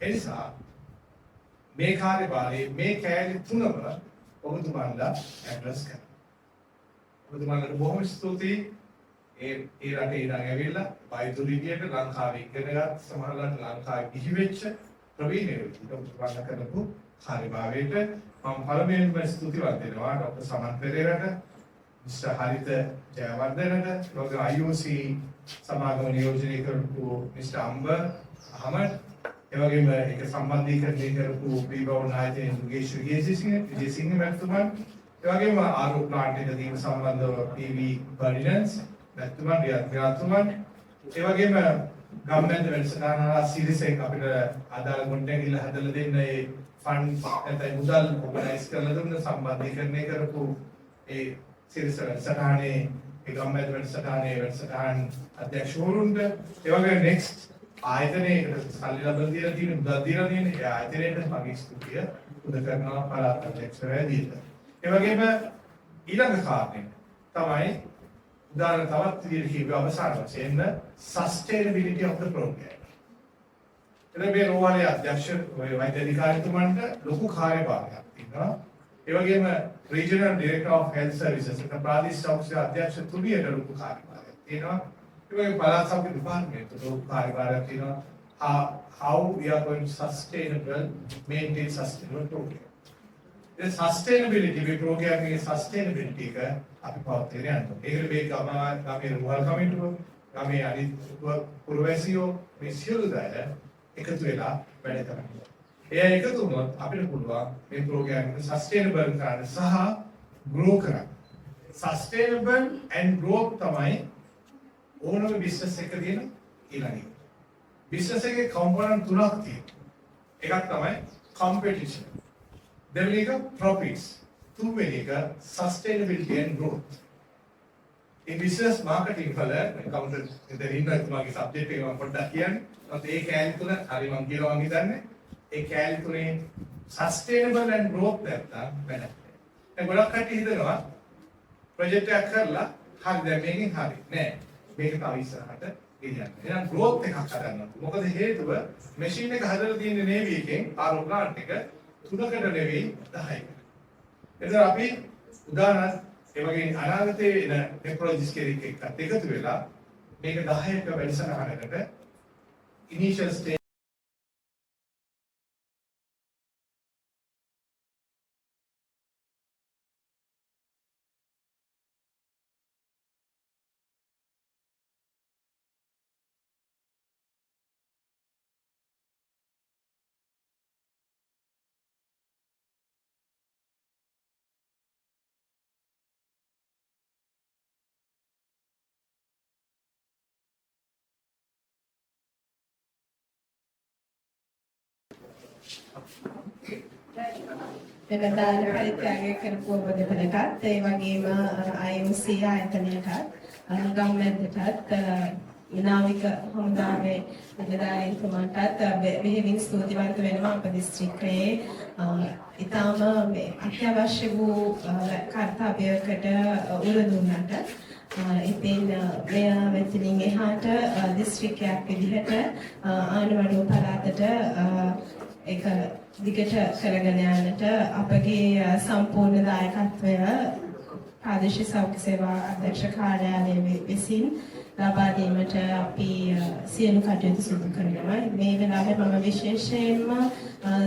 එනිසා මේ කාර්යභාරයේ මේ කෑලි තුනම ඔබතුමන්ලා ඇඩ්‍රස් කරනවා. ඔබතුමන්ලාට බොහොම ස්තුතියි. ඒ රටේ ඉඳන් ඇවිල්ලා වෛද්‍ය විද්‍යාවට ලංකාවේ ඉගෙනගත් සමහරවිට ලංකාවේ ගිහි වෙච්ච ප්‍රවීණයෝ ඔබතුමන්ලා කරපු කාර්යභාරයට මම පළමුවෙන්ම ස්තුතිවන්ත වෙනවා ડોક્ટર සමන් පෙරේරාට, මිස්ටර් හරිත ජයවර්ධනට, IOC සමාගම නියෝජනය කරපු මිස්ටර් අම්බර් අහමඩ්, එවැගේම ඒක සම්බන්ධීකරණය කරපු ප්‍රීබව නායකයන් දුගේෂ් විජේසිංහ මැතිතුමන්, එවැගේම ආරෝප ප්ලාන්ට් එක දීම සම්බන්ධව PV බර්ඩිනන්ස් මැතිතුමන්, රියාතුමන්, එවැගේම ගම්මැද්ද වැඩසටහන සිරිසෙක් අපිට ආදාළ ගොඩනැගිල්ල හදලා දෙන්න ඒ ෆන්ඩ් නැත්නම් මුදල් ඔර්ගනයිස් කරලා දුන්න සම්බන්ධීකරණය කරපු ඒ සිරිස වැඩසටහනේ ඒ ගම්මැද්ද වැඩසටහන් අධ්‍යක්ෂවරුන්ට, එවැගේම නෙක්ස්ට් ආයතනයකට සල්ලි ලබා දීලා තියෙන මුදල් දීලා තියෙන ඒ ආයතනයට මගේ ස්තුතිය පුද කරනවා පළාත් අධ්‍යක්ෂවරයා දීලා. ඒ වගේම ඊළඟ කාරණය තමයි උදාහරණ තවත් විදිහට කියව අවසාන වශයෙන් sustainability of the program. එතන මේ රෝහලේ අධ්‍යක්ෂ වෛද්‍ය අධිකාරිතුමන්ට ලොකු කාර්යභාරයක් තියෙනවා. ඒ වගේම regional director of health services එක ප්‍රාදේශීය සෞඛ්‍ය අධ්‍යක්ෂ තුලියට ලොකු කාර්යභාරයක් තියෙනවා. ඒ පළාත් සෞඛ්‍ය දෙපාර්තමේන්තුවට ලොකු කාර්යභාරයක් තියෙනවා. How we are going to maintain sustainable program. The sustainability මේ program එකේ sustainability එක අපි පවත්වාගෙන යනවා. ඒකට මේ ගමේ රෝහල් කමිටුව, ගමේ අනිත් පුරවැසියෝ මේ සියලු දෙනා එකතු වෙලා වැඩ කරනවා. ඒ එකතු වුණොත් අපිට පුළුවන් මේ program එක sustainable කරන්න සහ grow කරන්න. Sustainable and growth තමයි ඕනම බිස්නස් එකක තියෙන ඊළඟ එක. බිස්නස් එකේ කම්පොනන්ට් තුනක් තියෙනවා. එකක් තමයි competition. දෙවෙනි එක profits. තුන්වෙනි එක sustainability and growth. In business marketing වල accountant ඉතින් ඉන්න තුමාගේ subject එක මම පොඩ්ඩක් කියන්නේ. ඒත් ඒ කෑලි තුන හරි මම කියලා මම හිතන්නේ. ඒ කෑලි තුනේ sustainable and growth නැත්තම් වැඩක් නැහැ. දැන් ගොඩක් කට්ටිය හිතනවා ප්‍රොජෙක්ට් එකක් කරලා හරි දැන් මේකෙන් හරි නෑ. මේක තව ඉස්සරහට ගෙනියන්න. එහෙනම් growth එකක් හදන්න. මොකද හේතුව machine එක හදලා තියෙන්නේ navy එකෙන් RO plant එක 3කට නෙවෙයි 10කට. එතන අපි උදාහරණ ඒ වගේ අනාගතයේ එන ටෙක්නොලොජිස් කෙනෙක් එක්ක එකතු වෙලා මේක 10ක වැඩසටහනකට initial stage වෙනදාන පරිත්‍යාගය කරපු ඔබ දෙපළටත් ඒ වගේම IMC ආයතනයටත් ගම්මැද්දටත් නාවික හමුදාවේ නිලධාරීන්තුමාටත් බෙහෙවින් ස්තුතිවන්ත වෙනවා අප දිස්ත්‍රික්කයේ ඉතාම අත්‍යවශ්‍ය වූ කර්තව්‍යයකට උර දුන්නට ඉතින් මෙය මෙතනින් එහාට දිස්ත්‍රික්කයක් විදිහට ආණ්ඩුව පළාතට ඒක දිගට කරගෙන යන්නට අපගේ සම්පූර්ණ දායකත්වය ප්‍රාදේශීය සෞඛ්‍ය සේවා අධ්‍යක්ෂ කාර්යාලය විසින් ලබා දීමට අපි සියලු කටයුතු සිදු කරනවා. මේ වෙලාවේ මම විශේෂයෙන්ම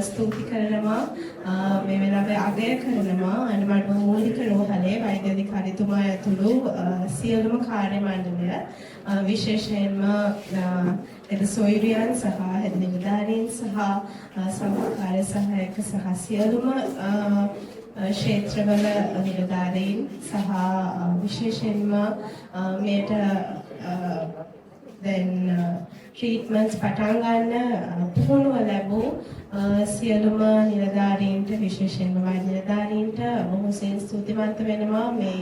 ස්තුති කරනවා මේ වෙලාවේ අගය කරනවා අනුමඩුව මූලික රෝහලේ වෛද්‍ය අධිකාරිතුමා ඇතුළු සියලුම කාර්ය මණ්ඩලය විශේෂයෙන්ම සොයුරියන් සහ නිලධාරීන් සහ සමකාර්ය සහායක සහ සියලුම ක්ෂේත්‍රවල නිලධාරීන් සහ විශේෂයෙන්ම මෙයට ට්‍රීට්මන්ට්ස් පටන් ගන්න පුහුණුව ලැබූ සියලුම නිලධාරීන්ට විශේෂයෙන්ම වෛද්‍ය නිලධාරීන්ට බොහෝසෙයින් ස්තුතිවන්ත වෙනවා මේ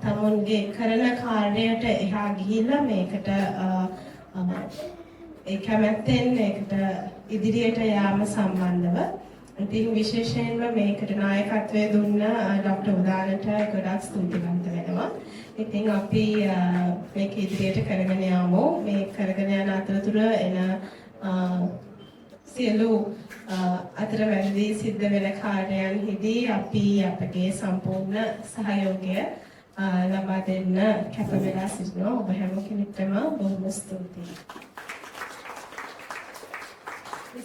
තමුන්ගේ කරන කාර්යයට එහා ගිහිල්ලා මේකට ඒ කැමැත්තෙන් ඒකට ඉදිරියට යාම සම්බන්ධව ඉතින් විශේෂයෙන්ම මේකට නායකත්වය දුන්න ડોક્ટર උදානට ගොඩාක් ස්තුතිවන්ත වෙනවා. ඉතින් අපි මේක ඉදිරියට කරගෙන යමු. මේ කරගෙන යන අතරතුර එන සියලු අතරමැදි සිද්ධ වෙන කාර්යයන්හිදී අපි අපගේ සම්පූර්ණ සහයෝගය ලබා දෙන්න කැප වෙලා සිටිනවා. ඔබ හැම කෙනෙක්ටම බොහොම ස්තුතියි.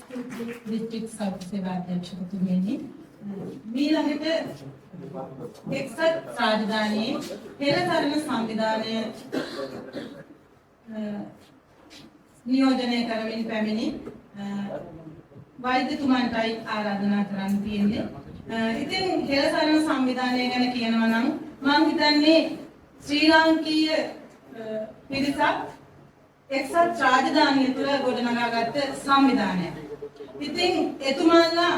डिस्ट्रिक्ट सौख्य सेवा अध्यक्ष तुमेनी ඊළඟට එක්සත් රාජධානියේ පෙරතරණ සංවිධානය නියෝජනය කරමින් පැමිණි වෛද්‍යතුමන්ටයි ආරාධනා කරන්න තියෙන්නේ. ඉතින් පෙරතරණ සංවිධානය ගැන කියනවා නම් මම හිතන්නේ ශ්‍රී ලාංකීය පිරිසක් එක්සත් රාජධානිය තුළ ගොඩනගාගත්ත සංවිධානයක්. ඉතින් එතුමාලා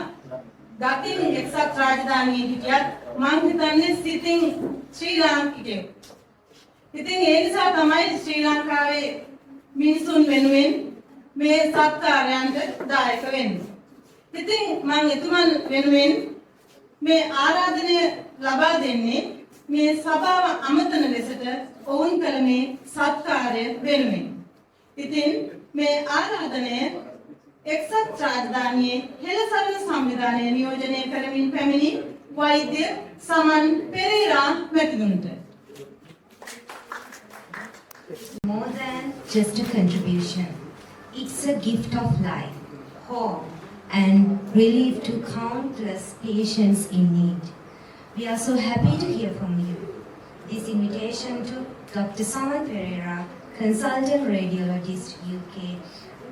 ගතින් එක්සත් රාජධානියේ හිටියත් මම හිතන්නේ සිතින් ශ්‍රී ලාංකිකයෙක්. ඉතින් ඒ නිසා තමයි ශ්‍රී ලංකාවේ මිනිසුන් වෙනුවෙන් මේ සත්කාරයන්ට දායක වෙන්නේ. ඉතින් මම එතුමන් වෙනුවෙන් මේ ආරාධනය ලබා දෙන්නේ මේ සභාව අමතන ලෙසට ඔවුන් කළ මේ සත්කාරය වෙනුවෙන්. ඉතින් මේ ආරාධනය එක්සත් රාජධානියේ හෙළසරණ සංවිධානය නියෝජනය කරමින් පැමිණි වෛද්‍ය සමන් Perera මැතිතුමන්ට. More than just a contribution, it's a gift of life, hope, and relief to countless patients in need. We are so happy to hear from you. This invitation to Dr. Saman Pereira, Consultant Radiologist UK,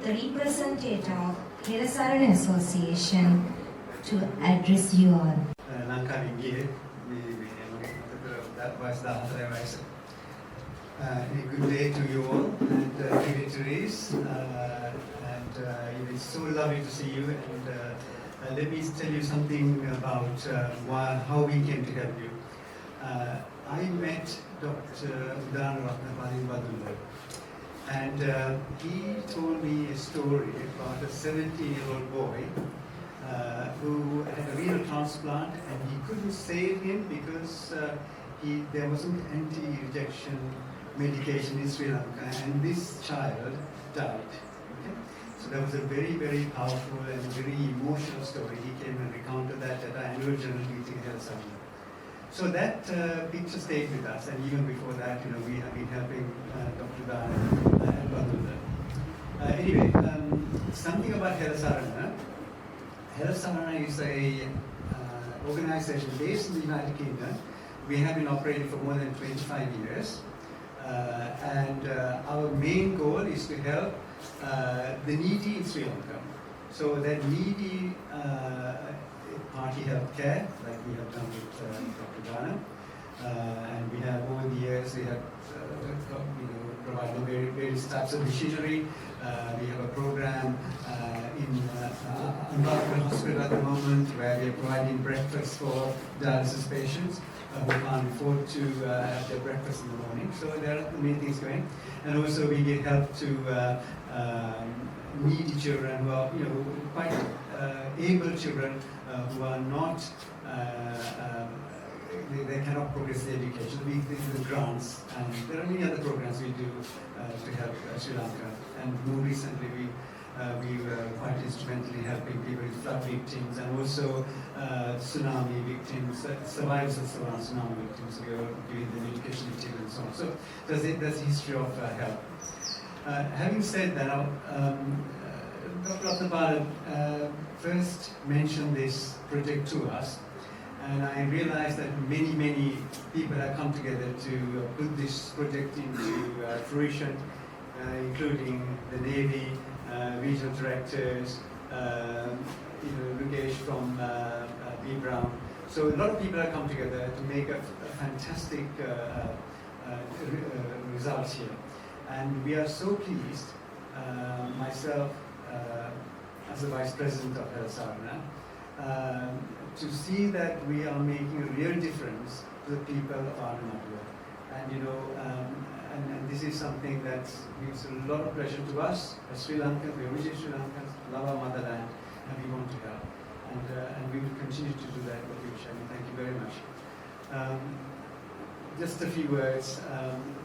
the representative of Helasaran Association, to address you all. ලංකාවේ ගියේ that was the other advice. A good day to you all and dignitaries and it's so lovely to see you and let me tell you something about how we came to help you. I met Dr. Udan Ratnapali Badulla and he told me a story about a 17-year-old boy who had a renal transplant and he couldn't save him because there wasn't anti-rejection medication in Sri Lanka, and this child died. Okay? So that was a very, very powerful and very emotional story. He came and recounted that at our annual general meeting in Helsinki. So that picture stayed with us, and even before that, we have been helping Dr. Dan and Bandula. Anyway, something about Helasarana. Helasarana is a organization based in the United Kingdom. We have been operating for more than 25 years. And our main goal is to help the needy in Sri Lanka. So that needy party healthcare, like we have done with Dr. Dana. And we have over the years, we have provided various types of machinery. We have a program in Ambakar Hospital at the moment where we are providing breakfast for dialysis patients who can't afford to have their breakfast in the morning. So there are many things going. And also we give help to needy children who are quite able children who are not they cannot progress their education. We give grants, and there are many other programs we do to help Sri Lanka. And more recently, we were quite instrumental in helping people with flood victims and also tsunami victims, survivors of tsunami victims. We are giving them education material and so on. So that's the history of help. Having said that, Dr. Ratnapal first mentioned this project to us. And I realized that many people have come together to put this project into fruition, including the Navy, regional directors, Rugesh from B. Brown. So a lot of people have come together to make a fantastic result here. And we are so pleased, myself as the Vice President of Helasarana, to see that we are making a real difference to the people of Arnamatua. And and this is something that gives a lot of pleasure to us as Sri Lankans. We are originally Sri Lankans, love our motherland, and we want to help. And we will continue to do that in the future. And thank you very much. Just a few words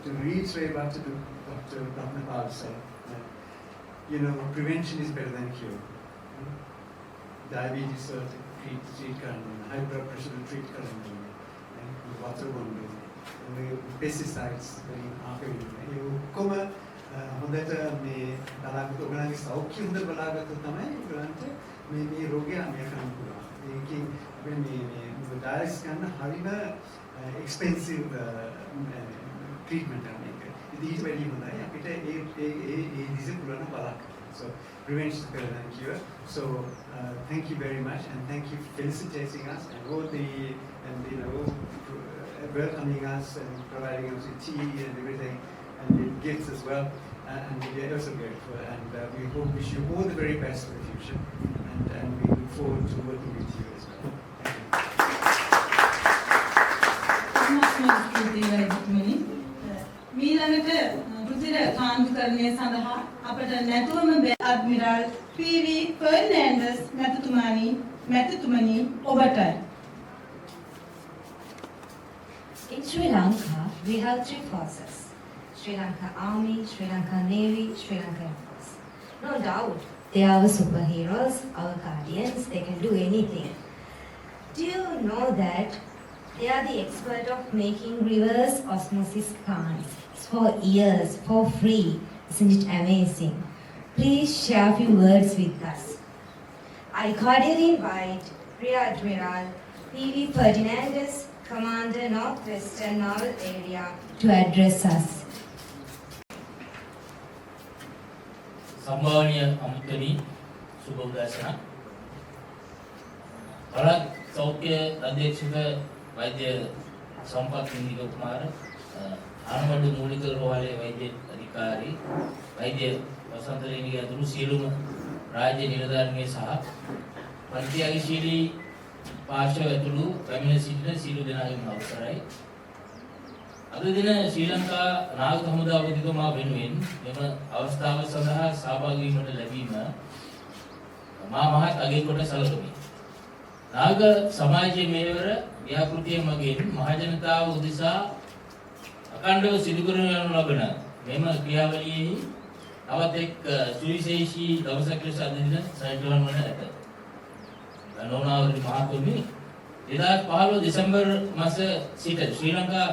to reiterate what Dr. Ratnapal said. Prevention is better than cure. Diabetes treat කරන්න, high blood pressure treat කරන්න, water බොන්න, pesticides වලින් ආපෙන්නේ. ඒ ඔක්කොම හොඳට මේ බලාගත්තු ඔයගලගේ සෞඛ්‍ය හොඳට බලාගත්තොත් තමයි ඔයගලන්ට මේ රෝගය අමය කරන්න පුළුවන්. ඒකෙන් අපි මේ ඩයලිසිස් කරන හරිම expensive treatment එකක්. ඉතින් ඊට වැඩි හොඳයි අපිට ඒ දිශ පුරන බලන්න. So prevention is better than cure. So thank you very much, and thank you for felicitating us and all welcoming us and providing us with tea and everything, and with gifts as well. And we are also grateful, and we wish you all the very best for the future, and we look forward to working with you as well. Thank you. මීළඟට රුධිර කාන්තිකරණය සඳහා අපට නැතුවම admiral පී.වී. ෆර්නෑන්ඩස් මැතිතුමනි ඔබටයි. In Sri Lanka, we have three forces: Sri Lanka Army, Sri Lanka Navy, Sri Lanka Air Force. No doubt, they are our superheroes, our guardians. They can do anything. Do you know that they are the expert of making reverse osmosis plants for years for free? Isn't it amazing? Please share a few words with us. I cordially invite Rear Admiral P.V. Ferdinandus, Commander Northwestern Naval Area, to address us. සම්මානීය අමුත්තනි සුබ උදෑසන. පළාත් සෞඛ්‍ය අධ්‍යක්ෂක වෛද්‍ය සම්පත් ඉන්දික කුමාර, ආනමඩු මූලික රෝහලේ වෛද්‍ය අධිකාරී වෛද්‍ය වසන්ත ලේනිගේ ඇතුළු සියලුම රාජ්‍ය නිලධාරීන්ගේ සහ පරිත්‍යාගශීලී පාර්ශව ඇතුළු පැමිණ සිටින සියලු දෙනාගේම අවසරයි. අද දින ශ්‍රී ලංකා නාග හමුදාපතිතුමා වෙනුවෙන් මෙම අවස්ථාව සඳහා සහභාගී වීමට ලැබීම මා මහත් අගය කොට සැලකුමි. නාග සමාජයේ මෙහෙවර ව්‍යාපෘතිය මගින් මහජනතාව උදෙසා අඛණ්ඩව සිදු කරනු ලබන මෙම ක්‍රියාවලියෙහි තවත් එක් සුවිශේෂී දවසක් ලෙස අද දින සැලකුම් වන ඇත. නෝනාවරි මහතුමනි 2015 දෙසැම්බර් මාස සිට ශ්‍රී ලංකා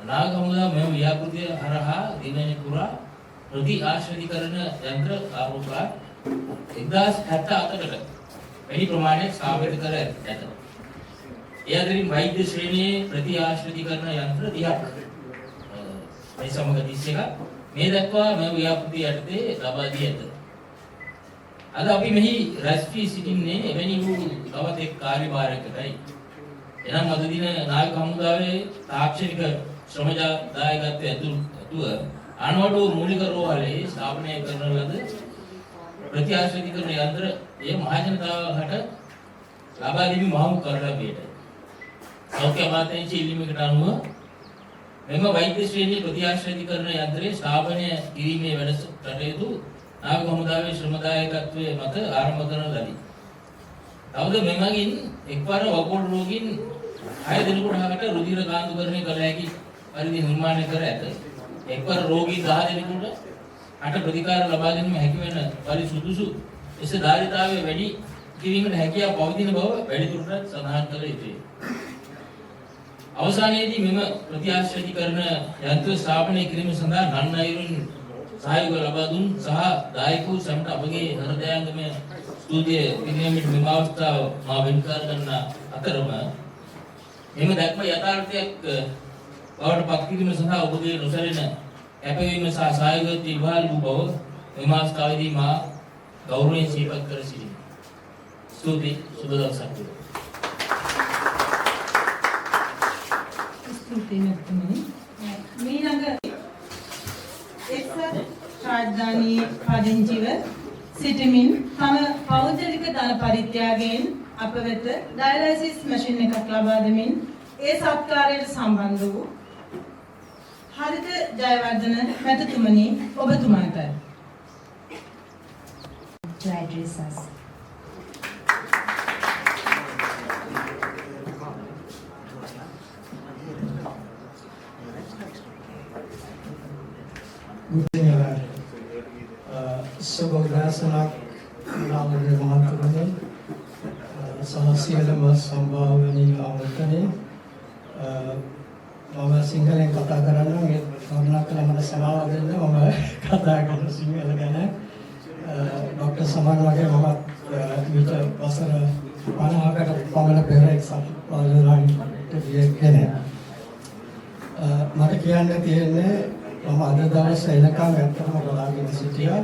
නාග හමුදා මෙම ව්‍යාපෘතිය හරහා දිනන පුරා ප්‍රති ආශ්‍රිතීකරණ යන්ත්‍ර ආරෝපා 1078කට වැඩි ප්‍රමාණයක් ස්ථාපිත කර ඇත. ඒ අතරින් වෛද්‍ය ශ්‍රේණියේ ප්‍රති ආශ්‍රිතීකරණ යන්ත්‍ර 30ක් මේ සමග 31ක් මේ දක්වා මෙම ව්‍යාපෘතිය යටතේ ලබා දී ඇත. අද අපි මෙහි රැස් වී සිටින්නේ එවැනි වූ තවත් එක් කාර්යභාරයකටයි. එනම් අද දින නායක හමුදාවේ තාක්ෂණික ශ්‍රමදායකත්වයේ ඇතුළු අනවඩු මූලික රෝහලේ ස්ථාපනය කරන ලද ප්‍රතිආශ්‍රිතීකරණ යන්ත්‍ර ඒ මහ ජනතාවට ලබා දීමේ මහමු කරලබියට සෞඛ්‍ය අමාත්‍යාංශයේ ඉල්ලීමකට අනුව මෙම වෛද්‍ය ශ්‍රේණී ප්‍රතිආශ්‍රිතීකරණ යන්ත්‍රයේ ස්ථාපනය කිරීමේ වැඩසටහනට නායක හමුදාවේ ශ්‍රමදායකත්වයේ මත ආරම්භ කරන ලදී. තවද මෙමගින් එක්වර වකුගඩු රෝගීන් 6 දිනකට රුධිර කාන්දුකරණය කළ හැකි පරිදි නිර්මාණය කර ඇත. එක්වර රෝගී 10 දිනකට අට ප්‍රතිකාර ලබා ගැනීම හැකි වෙන පරිදි සුදුසු එස ධාරිතාවය වැඩි කිරීමට හැකියාව පවතින බව වැඩිදුරටත් සඳහන් කළ යුතුය. අවසානයේදී මෙම ප්‍රතිආශ්‍රිතීකරණ යන්ත්‍ර ස්ථාපනය කිරීම සඳහා නන් අයුරින් සහයෝගය ලබා දුන් සහ දායකවූ සැමට අපගේ හෘදයාංගමය ස්තුතිය පිළිගැනීමට මෙම අවස්ථාව මා වෙන් කර ගන්න අතරම මෙම දැක්ම යථාර්ථයක් බවට පත් කිරීම සඳහා ඔබගේ නොසැලෙන කැපවීම සහ සහයෝගය ඉවහල් වූ බව මෙම අවස්ථාවේදී මා ගෞරවයෙන් සිහිපත් කර සිටිමි. ස්තුතියි. සුබ දවසක්. ස්තුතියි නැත්නම් මීළඟ එක්සත් රාජධානී පදිංචිව සිටමින් තම පෞද්ගලික ධන පරිත්‍යාගයෙන් අප වෙත ඩයලයිසිස් මැෂින් එකක් ලබා දෙමින් ඒ සත්කාරයට සම්බන්ධ වූ හරිත ජයවර්ධන මැතිතුමනි ඔබතුමාට To address us. සුබෝදෑසනක් නාමයේ මහත්තුරුනි සහ සියලුම සම්භාවනීය ආමන්ත්‍රණේ මම සිංහලෙන් කතා කරනවා ඒ කරුණාකරලා මට සමාව දෙන්න මම කතා කරන සිංහල ගැන ડોક્ટર සමන් වගේ මම ඊට වසර 50කට පමණ පෙර එක්සත් පාර්ලිමේන්තුවට ගිය කෙනෙක්. මට කියන්න තියෙන්නේ මම අද දවසේ එනකම් ඇත්තටම බලාගෙන සිටියා.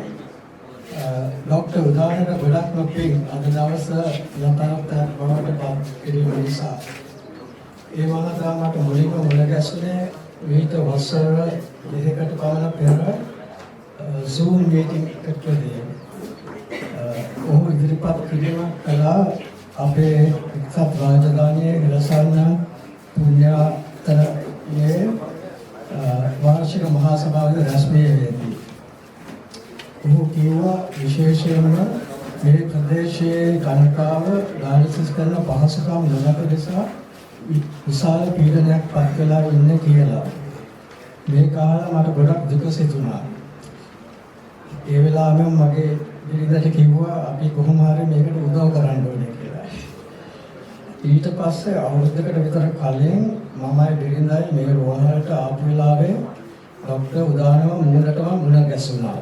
ડોક્ટર උදාහරණ ගොඩක්ම පිං අද දවස යථාර්ථයක් බවට පත් කිරීම නිසා. ඒ මහතා මට මුලින්ම මුල ගැසුනේ විවිධ වසර දෙකකට පමණ පෙර Zoom meeting එකකදී ඔහු ඉදිරිපත් කිරීම කළා අපේ එක්සත් රාජධානියේ ඉලසන්න පුණ්‍යතරයේ වාර්ෂික මහා සභාවේ රැස්වීමේදී ඔහු කිව්වා විශේෂයෙන්ම මේ ප්‍රදේශයේ ජනතාව ඩයලිසිස් කරන පහසුකම් නොලැබෙන නිසා විශාල පීඩනයක් පත් වෙලා ඉන්නේ කියලා. මේක අහලා මට ගොඩක් දුක සිතුණා. ඒ වෙලාවෙම මගේ බිරිඳට කිව්වා අපි කොහොම හරි මේකට උදව් කරන්න ඕනේ කියලා. ඊට පස්සේ අවුරුද්දකට විතර කලින් මමයි බිරිඳයි මේ රෝහලට ආපු වෙලාවේ ડોક્ટર උදානම මුණටම මුණ ගැසුණා.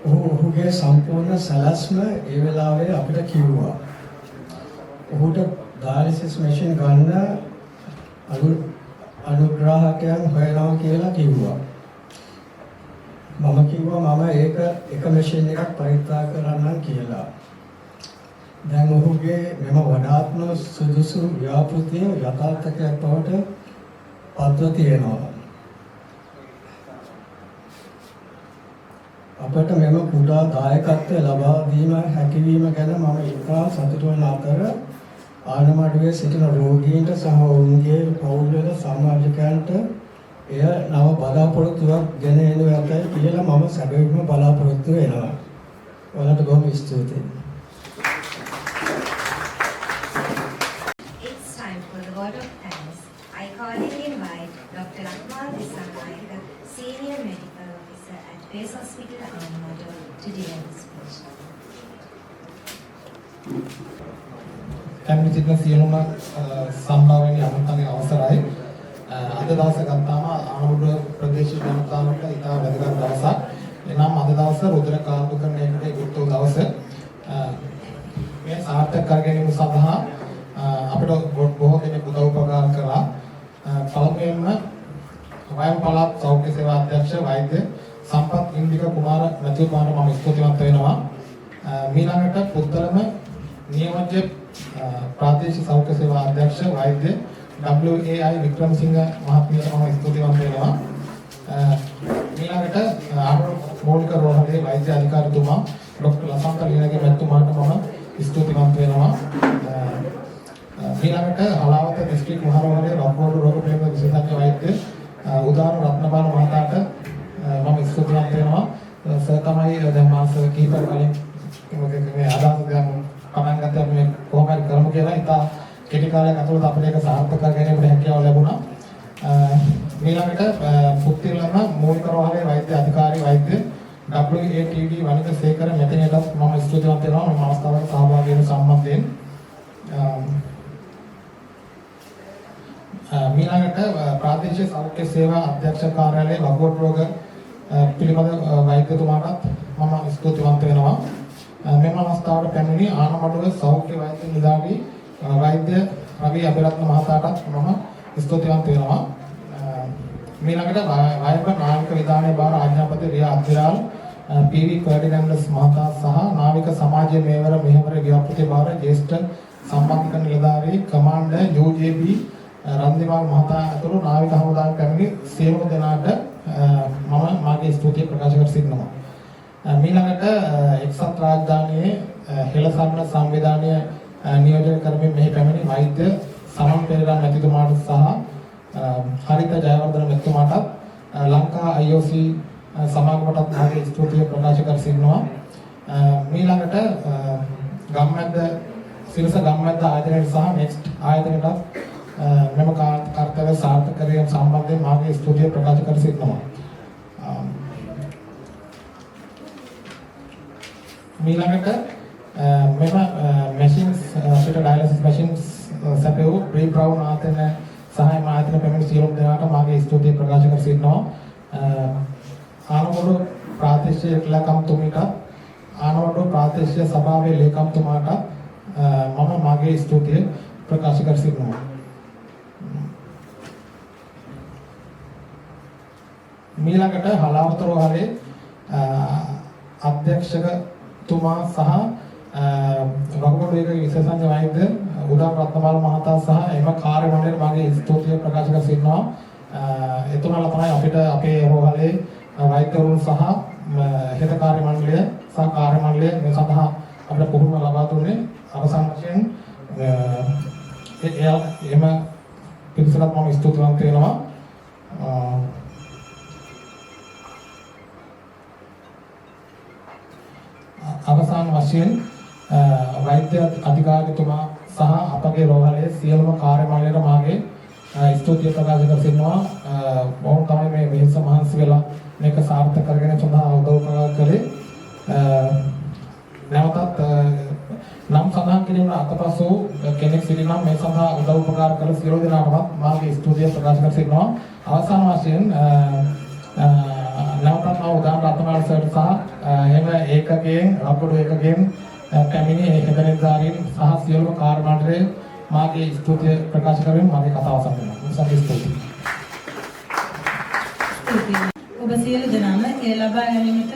ඔහුගේ සම්පූර්ණ සැලැස්ම ඒ වෙලාවේ අපිට කිව්වා. ඔහුට ඩයලිසිස් මැෂින් ගන්න අනුග්‍රාහකයන් හොයනවා කියලා කිව්වා. මම කිව්වා මම ඒක එක මැෂින් එකක් පරිත්‍යාග කරන්නම් කියලා. දැන් ඔහුගේ මෙම වඩාත්ම සුදුසු ව්‍යාපෘතිය යථාර්ථයක් බවට පත්ව තියෙනවා. අපට මෙම කුඩා දායකත්වය ලබා දීම හැකියවීම ගැන මම ඉතා සතුටු වන අතර ආනමඩුවේ සිටින රෝගීන්ට සහ ඔවුන්ගේ පවුල්වල සමාජිකයන්ට එය නව බලාපොරොත්තුවක් ගෙන එනු ඇතයි කියලා මම සැබවින්ම බලාපොරොත්තු වෙනවා. ඔයාලට බොහොම ස්තුතියි. It's time for the word of thanks. I cordially invite Dr. Akmal Disanayake, Senior Medical Officer at Base Hospital Anamadu, to deliver the speech. කැමති සිටින සියලුම සම්භාවනීය අමතගේ අවසරයි. අද දවස ගත්තාම ආනමුඩ ප්‍රදේශීය ජනතාවට ඉතා වැදගත් දවසක්. එනම් අද දවස රුධිර කාන්තුකරණයකට යුක්ත වූ දවස. මේ සාර්ථක කර ගැනීම සඳහා අපිට බොහෝ දෙනෙක් උදව් උපකාර කළා. පළමුවෙන්ම වයම් පළාත් සෞඛ්‍ය සේවා අධ්‍යක්ෂ වෛද්‍ය සම්පත් ඉන්දික කුමාර මැතිතුමාට මම ස්තුතිවන්ත වෙනවා. ඊළඟට පුත්තලම නියෝජ්‍ය ප්‍රාදේශීය සෞඛ්‍ය සේවා අධ්‍යක්ෂ වෛද්‍ය WAI වික්‍රමසිංහ මහත්මයාට මම ස්තුතිවන්ත වෙනවා. ඊළඟට මූලික රෝහලේ වෛද්‍ය අධිකාරිතුමා ડોક્ટર ලසන්ත ලියනගේ මැතිතුමාට මම ස්තුතිවන්ත වෙනවා. ඊළඟට හලාවත දිස්ත්‍රික් මහරෝහලේ රෝග ප්‍රේම විශේෂඥ වෛද්‍ය උදාන රත්නපාල මහතාට මම ස්තුතිවන්ත වෙනවා. සර් තමයි දැන් මාස කිහිපයක් කලින් මේ අදහස දැන් පටන් ගත්තා අපි මේ කොහොම හරි කරමු කියලා. ඉතින් කෙටි කාලයක් ඇතුළත අපිට ඒක සාර්ථක කර ගැනීමට හැකියාව ලැබුණා. ඊළඟට පුත්තිලම මූලික රෝහලේ වෛද්‍ය අධිකාරී වෛද්‍ය WATD වනික සේකර මෙතනටත් මම ස්තුතිවන්ත වෙනවා මේ අවස්ථාවට සහභාගී වෙන සම්බන්ධයෙන්. ඊළඟට ප්‍රාදේශීය සෞඛ්‍ය සේවා අධ්‍යක්ෂ කාර්යාලයේ වකුගඩු රෝග පිළිබඳ වෛද්‍යතුමාටත් මම ස්තුතිවන්ත වෙනවා. මෙම අවස්ථාවට පැමිණි ආනමඩුව සෞඛ්‍ය වෛද්‍ය නිලධාරී වෛද්‍ය රවි අබිරත්න මහතාටත් මම ස්තුතිවන්ත වෙනවා. ඊළඟට වෛද්‍ය නාවික විධානයේ බාර ආඥාපති රියා අත්විරාල් PV ෆර්ඩිනැන්ඩස් මහතා සහ නාවික සමාජයේ මේවර මෙහෙවර ව්‍යාපෘති බාර ජ්‍යෙෂ්ඨ සම්බන්ධක නිලධාරී කමාන්ඩර් UJB රන්දිමාල් මහතා ඇතුළු නාවික හමුදාවේ පැමිණි සියලුම දෙනාට මම මාගේ ස්තුතිය ප්‍රකාශ කර සිටිනවා. ඊළඟට එක්සත් රාජධානියේ හෙළසන්න සංවිධානය නියෝජනය කරමින් මෙහි පැමිණි වෛද්‍ය සමන් පෙරේරා මැතිතුමාට සහ හරිත ජයවර්ධන මැතිතුමාට ලංකා IOC සමාගමටත් මාගේ ස්තුතිය ප්‍රකාශ කර සිටිනවා. ඊළඟට ගම්මැද්ද සිරස ගම්මැද්ද ආයතනයට සහ නෙක්ස්ට් ආයතනයට මෙම කාර්යය සාර්ථක කර ගැනීම සම්බන්ධයෙන් මාගේ ස්තුතිය ප්‍රකාශ කර සිටිනවා. ඊළඟට මෙම මැෂින්ස් අපිට ඩයලිසිස් මැෂින්ස් සැපයූ බ්‍රී බ්‍රවුන් ආයතන සහාය ආයතන පැමිණි සියලුම දෙනාට මාගේ ස්තුතිය ප්‍රකාශ කර සිටිනවා. ආනවඩු ප්‍රාදේශීය ලේකම්තුමීට ආනවඩු ප්‍රාදේශීය සභාවේ ලේකම්තුමාට මම මාගේ ස්තුතිය ප්‍රකාශ කර සිටිනවා. ඊළඟට හලාවත රෝහලේ අධ්‍යක්ෂකතුමා සහ වකුගඩු වේග විශේෂඥ වෛද්‍ය උදාන රත්නපාල මහතා සහ එම කාර්ය මණ්ඩලයට මගේ ස්තුතිය ප්‍රකාශ කර සිටිනවා. එතුමාලා තමයි අපිට අපේ රෝහලේ වෛද්‍යවරුන් සහ හෙද කාර්ය මණ්ඩලය සහ කාර්ය මණ්ඩලය මේ සඳහා අපිට පුහුණුව ලබා දුන්නේ. අවසාන වශයෙන් එම පිළිසලත් මම ස්තුතිවන්ත වෙනවා. අවසාන වශයෙන් වෛද්‍ය අධිකාරිතුමා සහ අපගේ රෝහලේ සියලුම කාර්ය මණ්ඩලයට මාගේ ස්තුතිය ප්‍රකාශ කර සිටිනවා. ඔවුන් තමයි මේ වෙහෙස මහන්සි වෙලා මේක සාර්ථක කරගෙන සඳහා උදව් උපකාර කළේ. නැවතත් නම් සඳහන් කිරීමට අතපසු කෙනෙක් සිටිනම් මේ සඳහා උදව් උපකාර කළ සියලු දෙනාටම මාගේ ස්තුතිය ප්‍රකාශ කර සිටිනවා. අවසාන වශයෙන් නැවතත් මම උදාන රත්නපාල සර් සහ එහෙම ඒකකයෙන් අපොඩු ඒකකයෙන් පැමිණි හෙදනිර්ධාරීන් සහ සියලුම කාර්ය මණ්ඩලයේ මාගේ ස්තුතිය ප්‍රකාශ කරමින් මාගේ කතාව සම්පූර්ණ ස්තුතියි. ඔබ සියලු දෙනාම ඒ ලබා ගැනීමට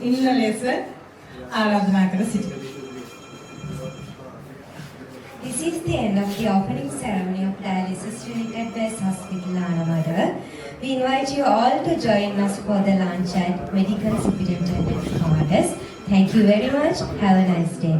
ඉන්න ලෙස ආරාධනා කර සිටිනවා. This is the end of the opening ceremony of dialysis unit at Best Hospital Anamadu. We invite you all to join us for the lunch at Medical Superintendent's quarters. Thank you very much. Have a nice day.